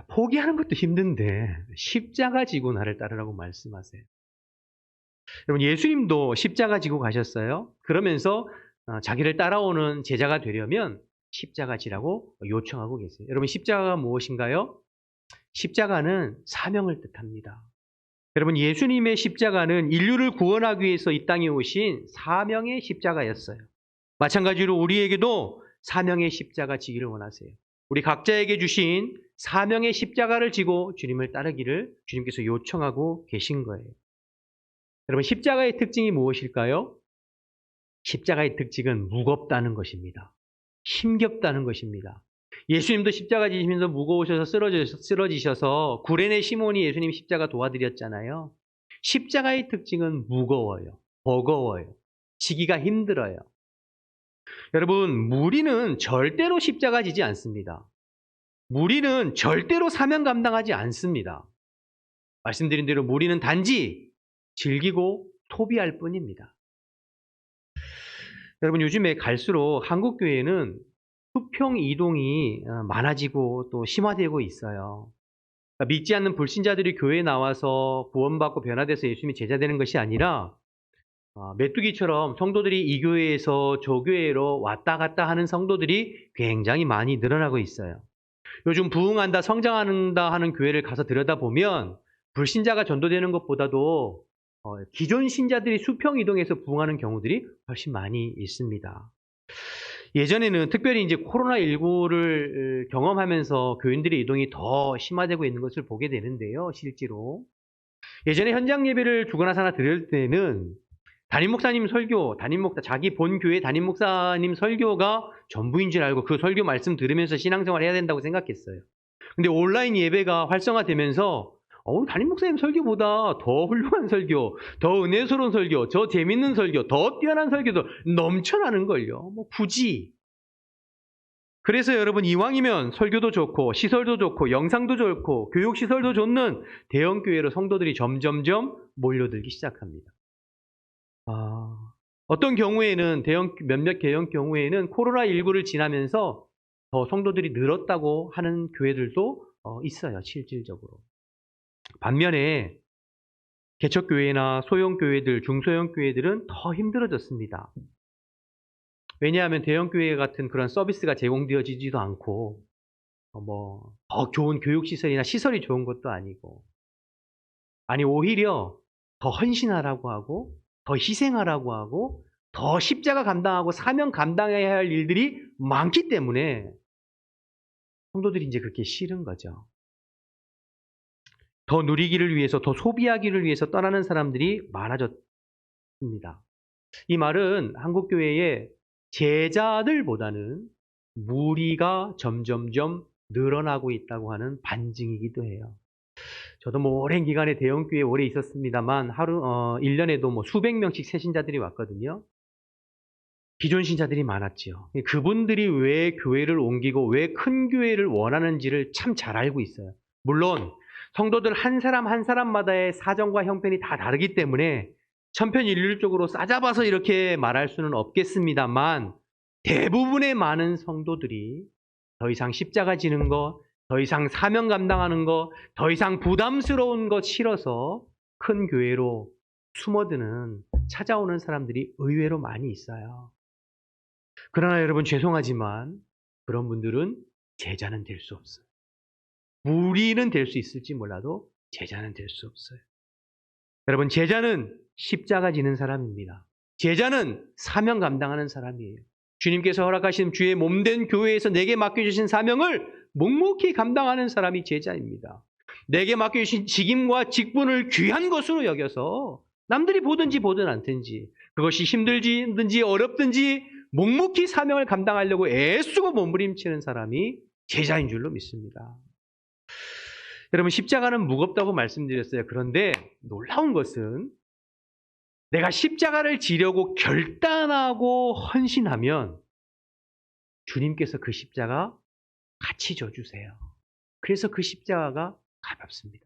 포기하는 것도 힘든데 십자가 지고 나를 따르라고 말씀하세요. 여러분, 예수님도 십자가 지고 가셨어요. 그러면서 자기를 따라오는 제자가 되려면 십자가 지라고 요청하고 계세요. 여러분, 십자가가 무엇인가요? 십자가는 사명을 뜻합니다. 여러분, 예수님의 십자가는 인류를 구원하기 위해서 이 땅에 오신 사명의 십자가였어요. 마찬가지로 우리에게도 사명의 십자가 지기를 원하세요. 우리 각자에게 주신 사명의 십자가를 지고 주님을 따르기를 주님께서 요청하고 계신 거예요. 여러분, 십자가의 특징이 무엇일까요? 십자가의 특징은 무겁다는 것입니다. 힘겹다는 것입니다. 예수님도 십자가 지시면서 무거우셔서 쓰러지셔서 구레네 시몬이 예수님 십자가 도와드렸잖아요. 십자가의 특징은 무거워요. 버거워요. 지기가 힘들어요. 여러분, 무리는 절대로 십자가 지지 않습니다. 무리는 절대로 사명 감당하지 않습니다. 말씀드린 대로 무리는 단지 즐기고 소비할 뿐입니다. 여러분, 요즘에 갈수록 한국교회는 수평 이동이 많아지고 또 심화되고 있어요. 그러니까 믿지 않는 불신자들이 교회에 나와서 구원받고 변화돼서 예수님이 제자되는 것이 아니라 메뚜기처럼 성도들이 이 교회에서 저 교회로 왔다 갔다 하는 성도들이 굉장히 많이 늘어나고 있어요. 요즘 부흥한다, 성장한다 하는 교회를 가서 들여다보면 불신자가 전도되는 것보다도 기존 신자들이 수평 이동해서 부흥하는 경우들이 훨씬 많이 있습니다. 예전에는 특별히 이제 코로나19를 경험하면서 교인들의 이동이 더 심화되고 있는 것을 보게 되는데요, 실제로. 예전에 현장 예배를 주거나 사나 드릴 때는 담임 목사님 설교, 자기 본 교회 담임 목사님 설교가 전부인 줄 알고 그 설교 말씀 들으면서 신앙생활 해야 된다고 생각했어요. 근데 온라인 예배가 활성화되면서 우리 담임 목사님 설교보다 더 훌륭한 설교, 더 은혜스러운 설교, 더 재밌는 설교, 더 뛰어난 설교도 넘쳐나는걸요. 뭐 굳이. 그래서 여러분, 이왕이면 설교도 좋고 시설도 좋고 영상도 좋고 교육시설도 좋는 대형교회로 성도들이 점점점 몰려들기 시작합니다. 어떤 경우에는 몇몇 대형 경우에는 코로나19를 지나면서 더 성도들이 늘었다고 하는 교회들도 있어요, 실질적으로. 반면에 개척교회나 소형교회들, 중소형교회들은 더 힘들어졌습니다. 왜냐하면 대형교회 같은 그런 서비스가 제공되어지지도 않고 더 좋은 교육시설이나 시설이 좋은 것도 아니고, 아니 오히려 더 헌신하라고 하고 더 희생하라고 하고 더 십자가 감당하고 사명 감당해야 할 일들이 많기 때문에 성도들이 이제 그렇게 싫은 거죠. 더 누리기를 위해서, 더 소비하기를 위해서 떠나는 사람들이 많아졌습니다. 이 말은 한국교회의 제자들보다는 무리가 점점점 늘어나고 있다고 하는 반증이기도 해요. 저도 오랜 기간에 대형교회에 오래 있었습니다만 1년에도 수백 명씩 새 신자들이 왔거든요. 기존 신자들이 많았죠. 그분들이 왜 교회를 옮기고 왜 큰 교회를 원하는지를 참 잘 알고 있어요. 물론 성도들 한 사람 한 사람마다의 사정과 형편이 다 다르기 때문에 천편일률적으로 싸잡아서 이렇게 말할 수는 없겠습니다만, 대부분의 많은 성도들이 더 이상 십자가 지는 것, 더 이상 사명 감당하는 것, 더 이상 부담스러운 것 싫어서 큰 교회로 숨어드는, 찾아오는 사람들이 의외로 많이 있어요. 그러나 여러분, 죄송하지만 그런 분들은 제자는 될 수 없어요. 무리는 될 수 있을지 몰라도 제자는 될 수 없어요. 여러분, 제자는 십자가 지는 사람입니다. 제자는 사명 감당하는 사람이에요. 주님께서 허락하신 주의 몸된 교회에서 내게 맡겨주신 사명을 묵묵히 감당하는 사람이 제자입니다. 내게 맡겨주신 직임과 직분을 귀한 것으로 여겨서 남들이 보든지 보든 않든지 그것이 힘들든지 어렵든지 묵묵히 사명을 감당하려고 애쓰고 몸부림치는 사람이 제자인 줄로 믿습니다. 여러분, 십자가는 무겁다고 말씀드렸어요. 그런데 놀라운 것은 내가 십자가를 지려고 결단하고 헌신하면 주님께서 그 십자가 같이 져주세요. 그래서 그 십자가가 가볍습니다.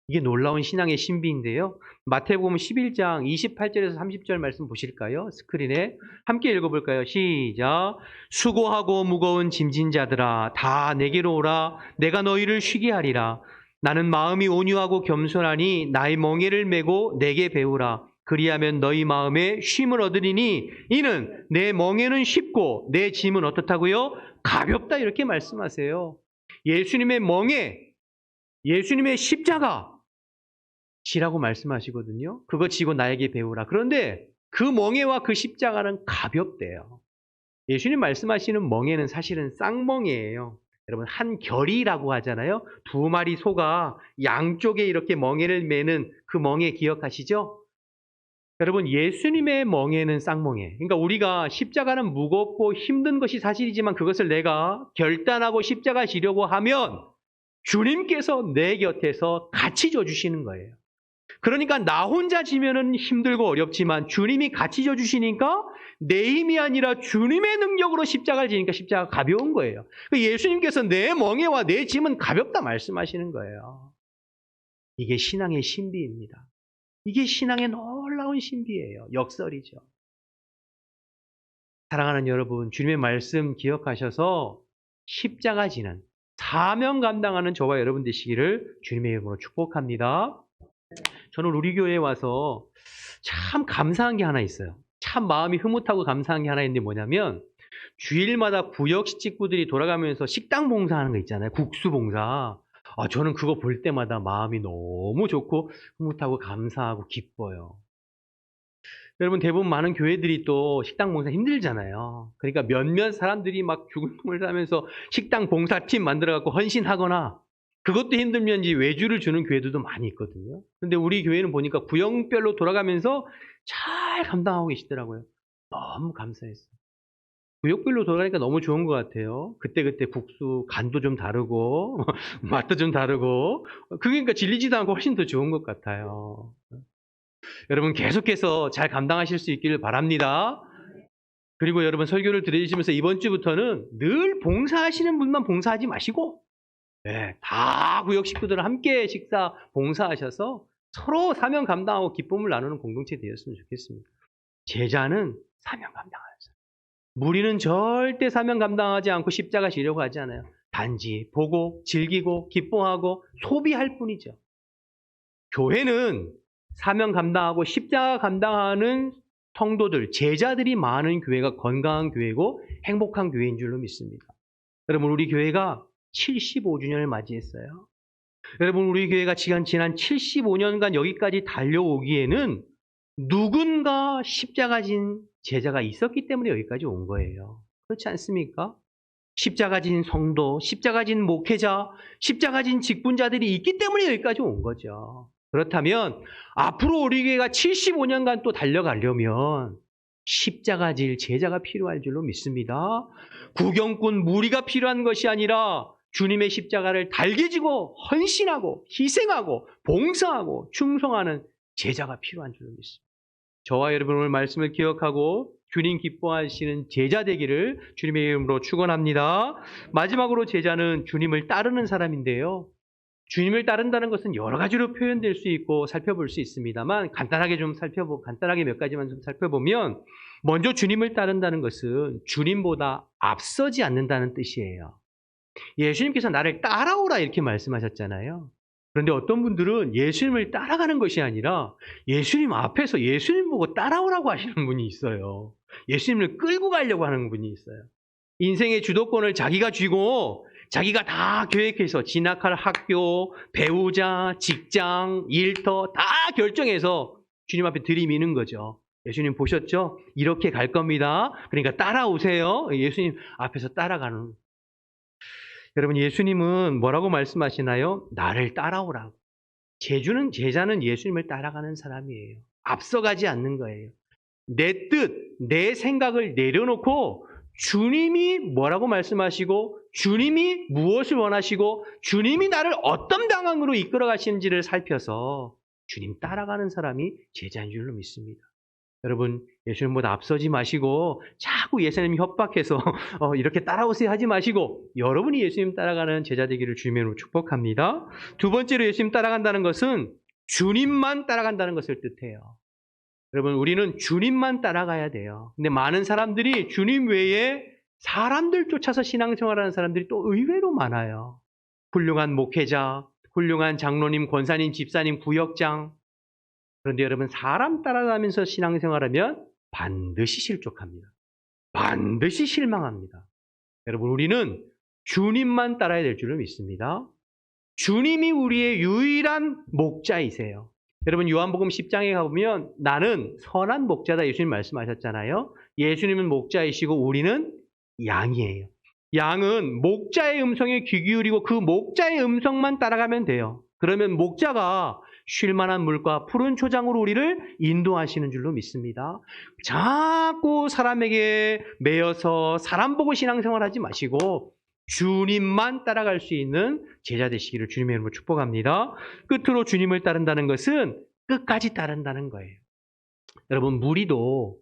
이게 놀라운 신앙의 신비인데요. 마태복음 11장 28절에서 30절 말씀 보실까요? 스크린에 함께 읽어볼까요? 시작. 수고하고 무거운 짐진 자들아 다 내게로 오라. 내가 너희를 쉬게 하리라. 나는 마음이 온유하고 겸손하니 나의 멍에를 메고 내게 배우라. 그리하면 너희 마음에 쉼을 얻으리니 이는 내 멍에는 쉽고 내 짐은 어떻다고요? 가볍다 이렇게 말씀하세요. 예수님의 멍에, 예수님의 십자가 지라고 말씀하시거든요. 그거 지고 나에게 배우라. 그런데 그 멍에와 그 십자가는 가볍대요. 예수님 말씀하시는 멍에는 사실은 쌍멍에예요. 여러분, 한 결이라고 하잖아요. 두 마리 소가 양쪽에 이렇게 멍에를 매는 그 멍에 기억하시죠? 여러분, 예수님의 멍에는 쌍멍에. 그러니까 우리가 십자가는 무겁고 힘든 것이 사실이지만 그것을 내가 결단하고 십자가 지려고 하면 주님께서 내 곁에서 같이 져주시는 거예요. 그러니까 나 혼자 지면은 힘들고 어렵지만 주님이 같이 져주시니까 내 힘이 아니라 주님의 능력으로 십자가를 지니까 십자가가 가벼운 거예요. 예수님께서 내 멍에와 내 짐은 가볍다 말씀하시는 거예요. 이게 신앙의 신비입니다. 이게 신앙의 놀라운 신비예요. 역설이죠. 사랑하는 여러분, 주님의 말씀 기억하셔서 십자가 지는 사명 감당하는 저와 여러분 되시기를 주님의 이름으로 축복합니다. 저는 우리 교회에 와서 참 감사한 게 하나 있어요. 참 마음이 흐뭇하고 감사한 게 하나 있는데 뭐냐면 주일마다 구역 식구들이 돌아가면서 식당 봉사하는 거 있잖아요. 국수 봉사. 저는 그거 볼 때마다 마음이 너무 좋고 흐뭇하고 감사하고 기뻐요. 여러분, 대부분 많은 교회들이 또 식당 봉사 힘들잖아요. 그러니까 몇몇 사람들이 막 죽을 놈을 사면서 식당 봉사팀 만들어갖고 헌신하거나 그것도 힘들면지 외주를 주는 교회들도 많이 있거든요. 근데 우리 교회는 보니까 구역별로 돌아가면서 잘 감당하고 계시더라고요. 너무 감사했어요. 구역별로 돌아가니까 너무 좋은 것 같아요. 그때그때 국수 간도 좀 다르고 맛도 좀 다르고 그러니까 질리지도 않고 훨씬 더 좋은 것 같아요. 여러분, 계속해서 잘 감당하실 수 있기를 바랍니다. 그리고 여러분, 설교를 들으시면서 이번 주부터는 늘 봉사하시는 분만 봉사하지 마시고 다 구역 식구들은 함께 식사 봉사하셔서 서로 사명 감당하고 기쁨을 나누는 공동체 되었으면 좋겠습니다. 제자는 사명 감당하는 사람. 무리는 절대 사명 감당하지 않고 십자가 지려고 하지 않아요. 단지 보고 즐기고 기뻐하고 소비할 뿐이죠. 교회는 사명 감당하고 십자가 감당하는 성도들, 제자들이 많은 교회가 건강한 교회고 행복한 교회인 줄로 믿습니다. 여러분, 우리 교회가 75주년을 맞이했어요. 여러분, 우리 교회가 지난 75년간 여기까지 달려오기에는 누군가 십자가 진 제자가 있었기 때문에 여기까지 온 거예요. 그렇지 않습니까? 십자가 진 성도, 십자가 진 목회자, 십자가 진 직분자들이 있기 때문에 여기까지 온 거죠. 그렇다면 앞으로 우리 교회가 75년간 또 달려가려면 십자가 질 제자가 필요할 줄로 믿습니다. 구경꾼 무리가 필요한 것이 아니라 주님의 십자가를 달개지고 헌신하고 희생하고 봉사하고 충성하는 제자가 필요한 줄로 믿습니다. 저와 여러분 오늘 말씀을 기억하고 주님 기뻐하시는 제자 되기를 주님의 이름으로 축원합니다. 마지막으로 제자는 주님을 따르는 사람인데요. 주님을 따른다는 것은 여러 가지로 표현될 수 있고 살펴볼 수 있습니다만 간단하게 몇 가지만 좀 살펴보면 먼저 주님을 따른다는 것은 주님보다 앞서지 않는다는 뜻이에요. 예수님께서 나를 따라오라 이렇게 말씀하셨잖아요. 그런데 어떤 분들은 예수님을 따라가는 것이 아니라 예수님 앞에서 예수님 보고 따라오라고 하시는 분이 있어요. 예수님을 끌고 가려고 하는 분이 있어요. 인생의 주도권을 자기가 쥐고 자기가 다 계획해서 진학할 학교, 배우자, 직장, 일터 다 결정해서 주님 앞에 들이미는 거죠. 예수님 보셨죠? 이렇게 갈 겁니다. 그러니까 따라오세요. 예수님 앞에서 따라가는. 여러분, 예수님은 뭐라고 말씀하시나요? 나를 따라오라고. 제자는 예수님을 따라가는 사람이에요. 앞서가지 않는 거예요. 내 뜻, 내 생각을 내려놓고 주님이 뭐라고 말씀하시고 주님이 무엇을 원하시고 주님이 나를 어떤 방향으로 이끌어 가시는지를 살펴서 주님 따라가는 사람이 제자인 줄로 믿습니다. 여러분, 예수님보다 앞서지 마시고 자꾸 예수님이 협박해서 이렇게 따라오세요 하지 마시고 여러분이 예수님 따라가는 제자 되기를 주님으로 축복합니다. 두 번째로 예수님 따라간다는 것은 주님만 따라간다는 것을 뜻해요. 여러분, 우리는 주님만 따라가야 돼요. 근데 많은 사람들이 주님 외에 사람들 쫓아서 신앙생활하는 사람들이 또 의외로 많아요. 훌륭한 목회자, 훌륭한 장로님, 권사님, 집사님, 구역장. 그런데 여러분, 사람 따라가면서 신앙생활하면 반드시 실족합니다. 반드시 실망합니다. 여러분, 우리는 주님만 따라야 될 줄을 믿습니다. 주님이 우리의 유일한 목자이세요. 여러분, 요한복음 10장에 가보면 나는 선한 목자다 예수님 말씀하셨잖아요. 예수님은 목자이시고 우리는 양이에요. 양은 목자의 음성에 귀 기울이고 그 목자의 음성만 따라가면 돼요. 그러면 목자가 쉴만한 물과 푸른 초장으로 우리를 인도하시는 줄로 믿습니다. 자꾸 사람에게 매여서 사람 보고 신앙생활하지 마시고 주님만 따라갈 수 있는 제자 되시기를 주님의 이름으로 축복합니다. 끝으로 주님을 따른다는 것은 끝까지 따른다는 거예요. 여러분, 무리도,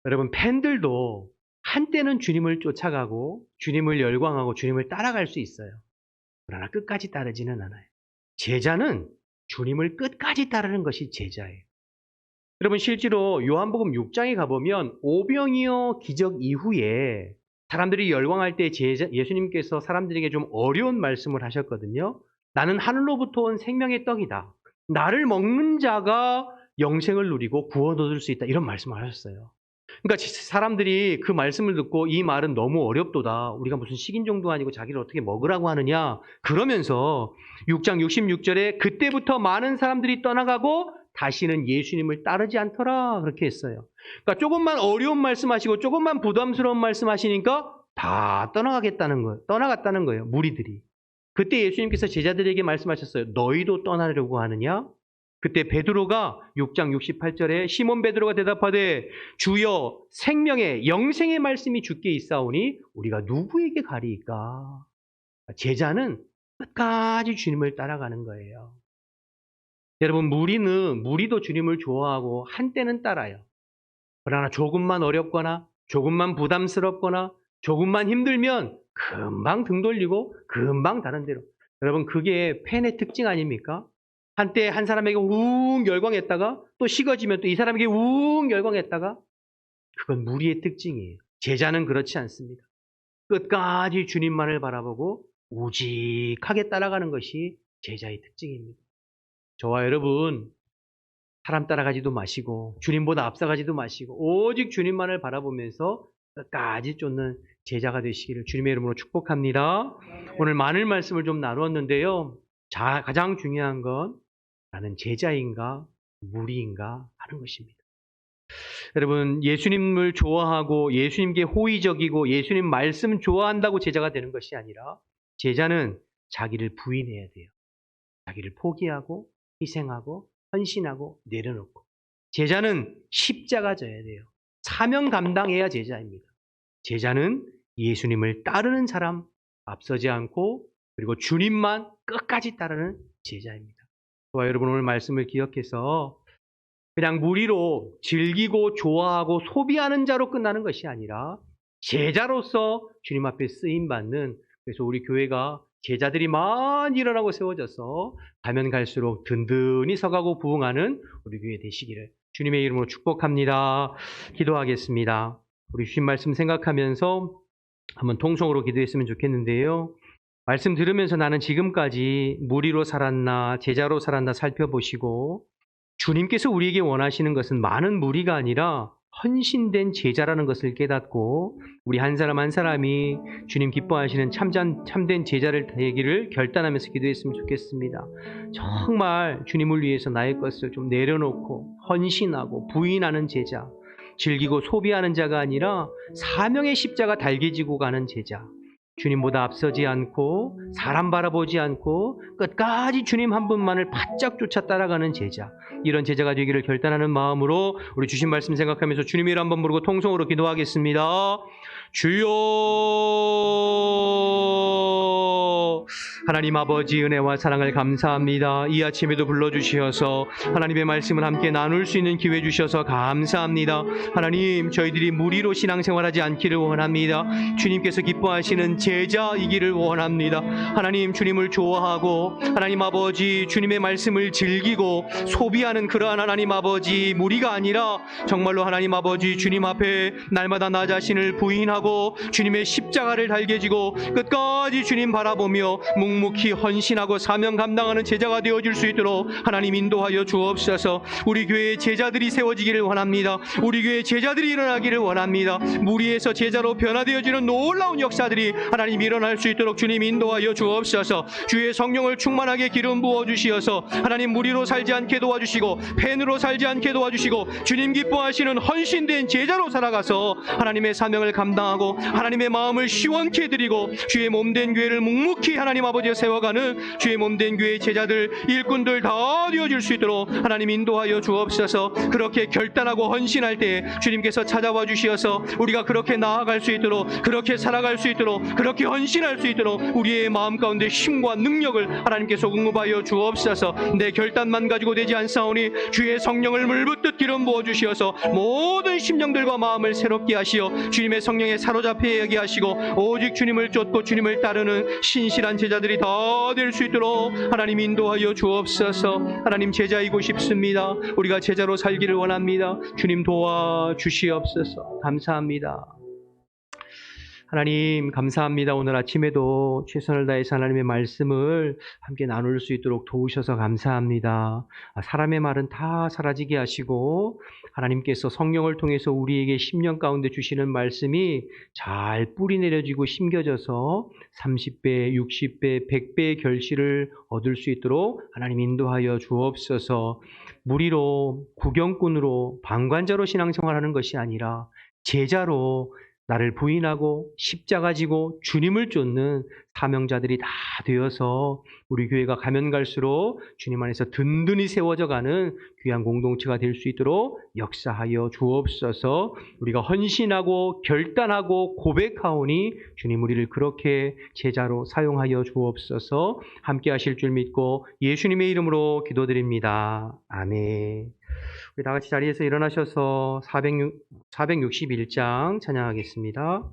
여러분 팬들도 한때는 주님을 쫓아가고 주님을 열광하고 주님을 따라갈 수 있어요. 그러나 끝까지 따르지는 않아요. 제자는 주님을 끝까지 따르는 것이 제자예요. 여러분, 실제로 요한복음 6장에 가보면 오병이어 기적 이후에 사람들이 열광할 때 예수님께서 사람들에게 좀 어려운 말씀을 하셨거든요. 나는 하늘로부터 온 생명의 떡이다. 나를 먹는 자가 영생을 누리고 구원 얻을 수 있다. 이런 말씀을 하셨어요. 그러니까 사람들이 그 말씀을 듣고 이 말은 너무 어렵도다. 우리가 무슨 식인종도 아니고 자기를 어떻게 먹으라고 하느냐. 그러면서 6장 66절에 그때부터 많은 사람들이 떠나가고 다시는 예수님을 따르지 않더라. 그렇게 했어요. 그러니까 조금만 어려운 말씀하시고 조금만 부담스러운 말씀하시니까 다 떠나갔다는 거예요. 무리들이. 그때 예수님께서 제자들에게 말씀하셨어요. 너희도 떠나려고 하느냐? 그때 베드로가 6장 68절에 시몬 베드로가 대답하되 주여 생명의 영생의 말씀이 주께 있사오니 우리가 누구에게 가리이까? 제자는 끝까지 주님을 따라가는 거예요. 여러분, 무리도 주님을 좋아하고 한때는 따라요. 그러나 조금만 어렵거나 조금만 부담스럽거나 조금만 힘들면 금방 등 돌리고 금방 다른 데로. 여러분, 그게 팬의 특징 아닙니까? 한때 한 사람에게 웅 열광했다가 또 식어지면 또 이 사람에게 웅 열광했다가. 그건 무리의 특징이에요. 제자는 그렇지 않습니다. 끝까지 주님만을 바라보고 우직하게 따라가는 것이 제자의 특징입니다. 저와 여러분, 사람 따라가지도 마시고 주님보다 앞서가지도 마시고 오직 주님만을 바라보면서 끝까지 쫓는 제자가 되시기를 주님의 이름으로 축복합니다. 오늘 많은 말씀을 좀 나누었는데요. 가장 중요한 건 나는 제자인가 무리인가 하는 것입니다. 여러분, 예수님을 좋아하고 예수님께 호의적이고 예수님 말씀 좋아한다고 제자가 되는 것이 아니라 제자는 자기를 부인해야 돼요. 자기를 포기하고 희생하고 헌신하고 내려놓고. 제자는 십자가 져야 돼요. 사명 감당해야 제자입니다. 제자는 예수님을 따르는 사람, 앞서지 않고 그리고 주님만 끝까지 따르는 제자입니다. 저와 여러분, 오늘 말씀을 기억해서 그냥 무리로 즐기고 좋아하고 소비하는 자로 끝나는 것이 아니라 제자로서 주님 앞에 쓰임받는, 그래서 우리 교회가 제자들이 많이 일어나고 세워져서 가면 갈수록 든든히 서가고 부흥하는 우리 교회 되시기를 주님의 이름으로 축복합니다. 기도하겠습니다. 우리 주신 말씀 생각하면서 한번 통성으로 기도했으면 좋겠는데요. 말씀 들으면서 나는 지금까지 무리로 살았나 제자로 살았나 살펴보시고 주님께서 우리에게 원하시는 것은 많은 무리가 아니라 헌신된 제자라는 것을 깨닫고 우리 한 사람 한 사람이 주님 기뻐하시는 참된 제자를 되기를 결단하면서 기도했으면 좋겠습니다. 정말 주님을 위해서 나의 것을 좀 내려놓고 헌신하고 부인하는 제자, 즐기고 소비하는 자가 아니라 사명의 십자가 달게 지고 가는 제자, 주님보다 앞서지 않고 사람 바라보지 않고 끝까지 주님 한 분만을 바짝 쫓아 따라가는 제자, 이런 제자가 되기를 결단하는 마음으로 우리 주신 말씀 생각하면서 주님 이름 한번 부르고 통성으로 기도하겠습니다. 주여, 하나님 아버지 은혜와 사랑을 감사합니다. 이 아침에도 불러주셔서 하나님의 말씀을 함께 나눌 수 있는 기회 주셔서 감사합니다. 하나님, 저희들이 무리로 신앙생활하지 않기를 원합니다. 주님께서 기뻐하시는 제자이기를 원합니다. 하나님, 주님을 좋아하고 하나님 아버지 주님의 말씀을 즐기고 소비하는 그러한 하나님 아버지 무리가 아니라 정말로 하나님 아버지 주님 앞에 날마다 나 자신을 부인하고 주님의 십자가를 달게 지고 끝까지 주님 바라보며 묵묵히 헌신하고 사명 감당하는 제자가 되어줄 수 있도록 하나님 인도하여 주옵소서. 우리 교회의 제자들이 세워지기를 원합니다. 우리 교회의 제자들이 일어나기를 원합니다. 무리에서 제자로 변화되어지는 놀라운 역사들이 하나님 일어날 수 있도록 주님 인도하여 주옵소서. 주의 성령을 충만하게 기름 부어 주시어서 하나님 무리로 살지 않게 도와주시고 팬으로 살지 않게 도와주시고 주님 기뻐하시는 헌신된 제자로 살아가서 하나님의 사명을 감당하고 하나님의 마음을 시원케 해드리고 주의 몸된 교회를 묵묵히 하나님 아버지가 세워가는 주의 몸된 교회의 제자들 일꾼들 다 되어줄 수 있도록 하나님 인도하여 주옵소서. 그렇게 결단하고 헌신할 때 주님께서 찾아와 주시어서 우리가 그렇게 나아갈 수 있도록, 그렇게 살아갈 수 있도록, 그렇게 헌신할 수 있도록 우리의 마음 가운데 힘과 능력을 하나님께서 공급하여 주옵소서. 내 결단만 가지고 되지 않사오니 주의 성령을 물붓듯 기름 부어 주시어서 모든 심령들과 마음을 새롭게 하시어 주님의 성령에 사로잡혀 여기 하시고 오직 주님을 쫓고 주님을 따르는 신실한 제자들이 다 될 수 있도록 하나님 인도하여 주옵소서. 하나님, 제자이고 싶습니다. 우리가 제자로 살기를 원합니다. 주님 도와주시옵소서. 감사합니다. 하나님 감사합니다. 오늘 아침에도 최선을 다해서 하나님의 말씀을 함께 나눌 수 있도록 도우셔서 감사합니다. 사람의 말은 다 사라지게 하시고 하나님께서 성령을 통해서 우리에게 심령 가운데 주시는 말씀이 잘 뿌리 내려지고 심겨져서 30배, 60배, 100배의 결실을 얻을 수 있도록 하나님 인도하여 주옵소서. 무리로, 구경꾼으로, 방관자로 신앙생활하는 것이 아니라 제자로 나를 부인하고 십자가 지고 주님을 쫓는 사명자들이 다 되어서 우리 교회가 가면 갈수록 주님 안에서 든든히 세워져 가는 귀한 공동체가 될 수 있도록 역사하여 주옵소서. 우리가 헌신하고 결단하고 고백하오니 주님 우리를 그렇게 제자로 사용하여 주옵소서. 함께 하실 줄 믿고 예수님의 이름으로 기도드립니다. 아멘. 우리 다 같이 자리에서 일어나셔서 461장 찬양하겠습니다.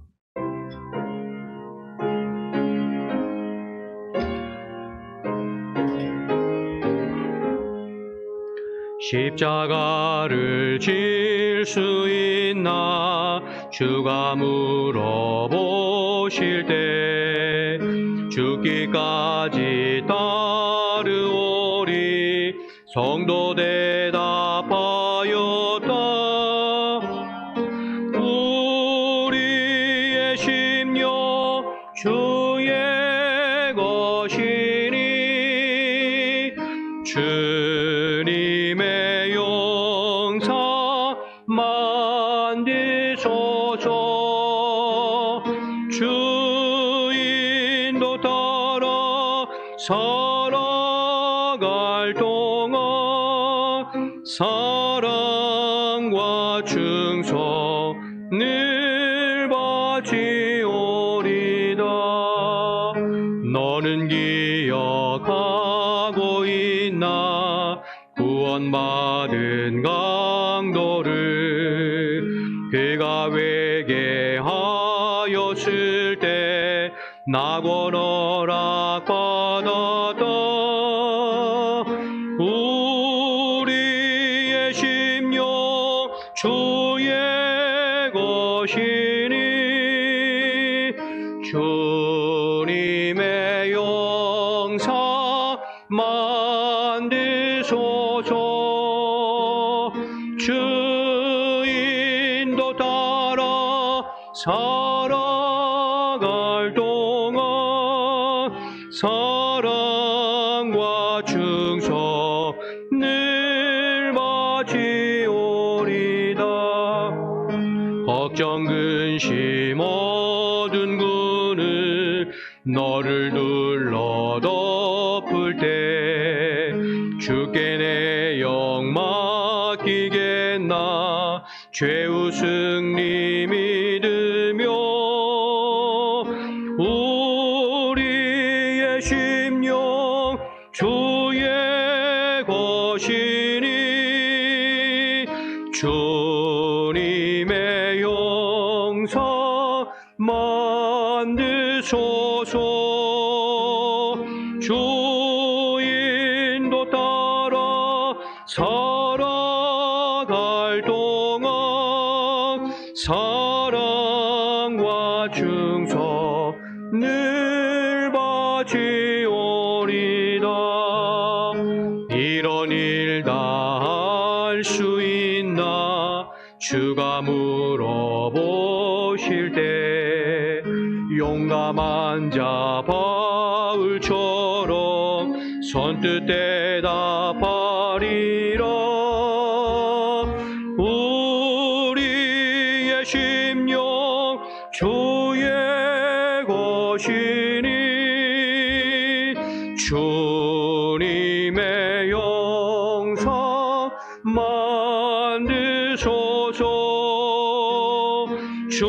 십자가를 질 수 있나 주가 물어보실 때 죽기까지 따르오리 성도 대답하였다. 우리의 심령 주의 것이니 주님의 용사 만드소서. 주인도 따라 살아갈 동안 사랑과 충성을 바치오리다. 너는 기억하고 있나 구원받은 강도를 그가 회개하였을 때 낙원 허락받았다. 우리의 심령 주의 것이니 주님의 용사 만드소서. 주인 사랑과 충성 늘 바치오리다. 걱정 근심 어두운 군을 너를 둘러 덮을 때 주께 내 영 맡기겠나. 죄우 승리 믿으며 우리의 심령 주의 것이니 주님의 영상 만드소서. 주 인도 따라 살아갈 동안 사랑과 충성 늘 바치오리다. 이런 일 다 할 수 있나 주가 물어보실 때 용감한 자 바울처럼 선뜻 대답하리라. 우리의 심령 주의 것이니 주님의 영상 만드소서. 주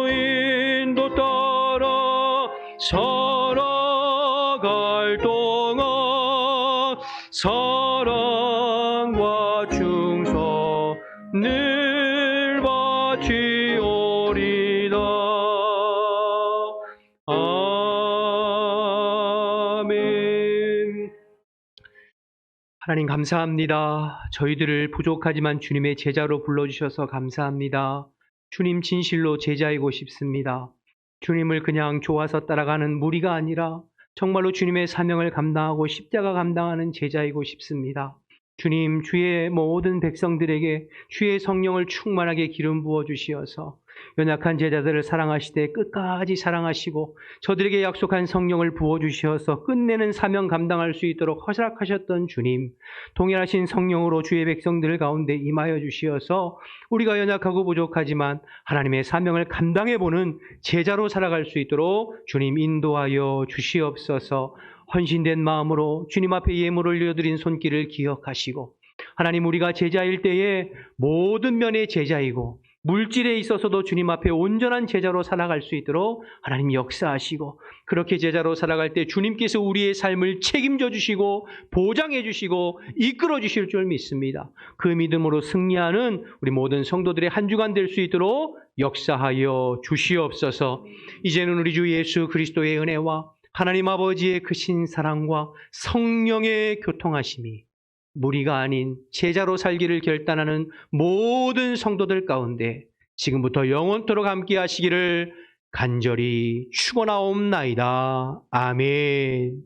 인도 따라 살아갈 동안 사랑과 충성 늘 바치오리다. 아멘. 하나님 감사합니다. 저희들을 부족하지만 주님의 제자로 불러주셔서 감사합니다. 주님 진실로 제자이고 싶습니다. 주님을 그냥 좋아서 따라가는 무리가 아니라 정말로 주님의 사명을 감당하고 십자가 감당하는 제자이고 싶습니다. 주님, 주의 모든 백성들에게 주의 성령을 충만하게 기름 부어 주시어서 연약한 제자들을 사랑하시되 끝까지 사랑하시고 저들에게 약속한 성령을 부어 주시어서 끝내는 사명 감당할 수 있도록 허락하셨던 주님, 동일하신 성령으로 주의 백성들 가운데 임하여 주시어서 우리가 연약하고 부족하지만 하나님의 사명을 감당해보는 제자로 살아갈 수 있도록 주님 인도하여 주시옵소서. 헌신된 마음으로 주님 앞에 예물을 올려드린 손길을 기억하시고 하나님, 우리가 제자일 때에 모든 면의 제자이고 물질에 있어서도 주님 앞에 온전한 제자로 살아갈 수 있도록 하나님 역사하시고, 그렇게 제자로 살아갈 때 주님께서 우리의 삶을 책임져 주시고 보장해 주시고 이끌어 주실 줄 믿습니다. 그 믿음으로 승리하는 우리 모든 성도들의 한 주간 될 수 있도록 역사하여 주시옵소서. 이제는 우리 주 예수 그리스도의 은혜와 하나님 아버지의 크신 사랑과 성령의 교통하심이 무리가 아닌 제자로 살기를 결단하는 모든 성도들 가운데 지금부터 영원토록 함께 하시기를 간절히 축원하옵나이다. 아멘.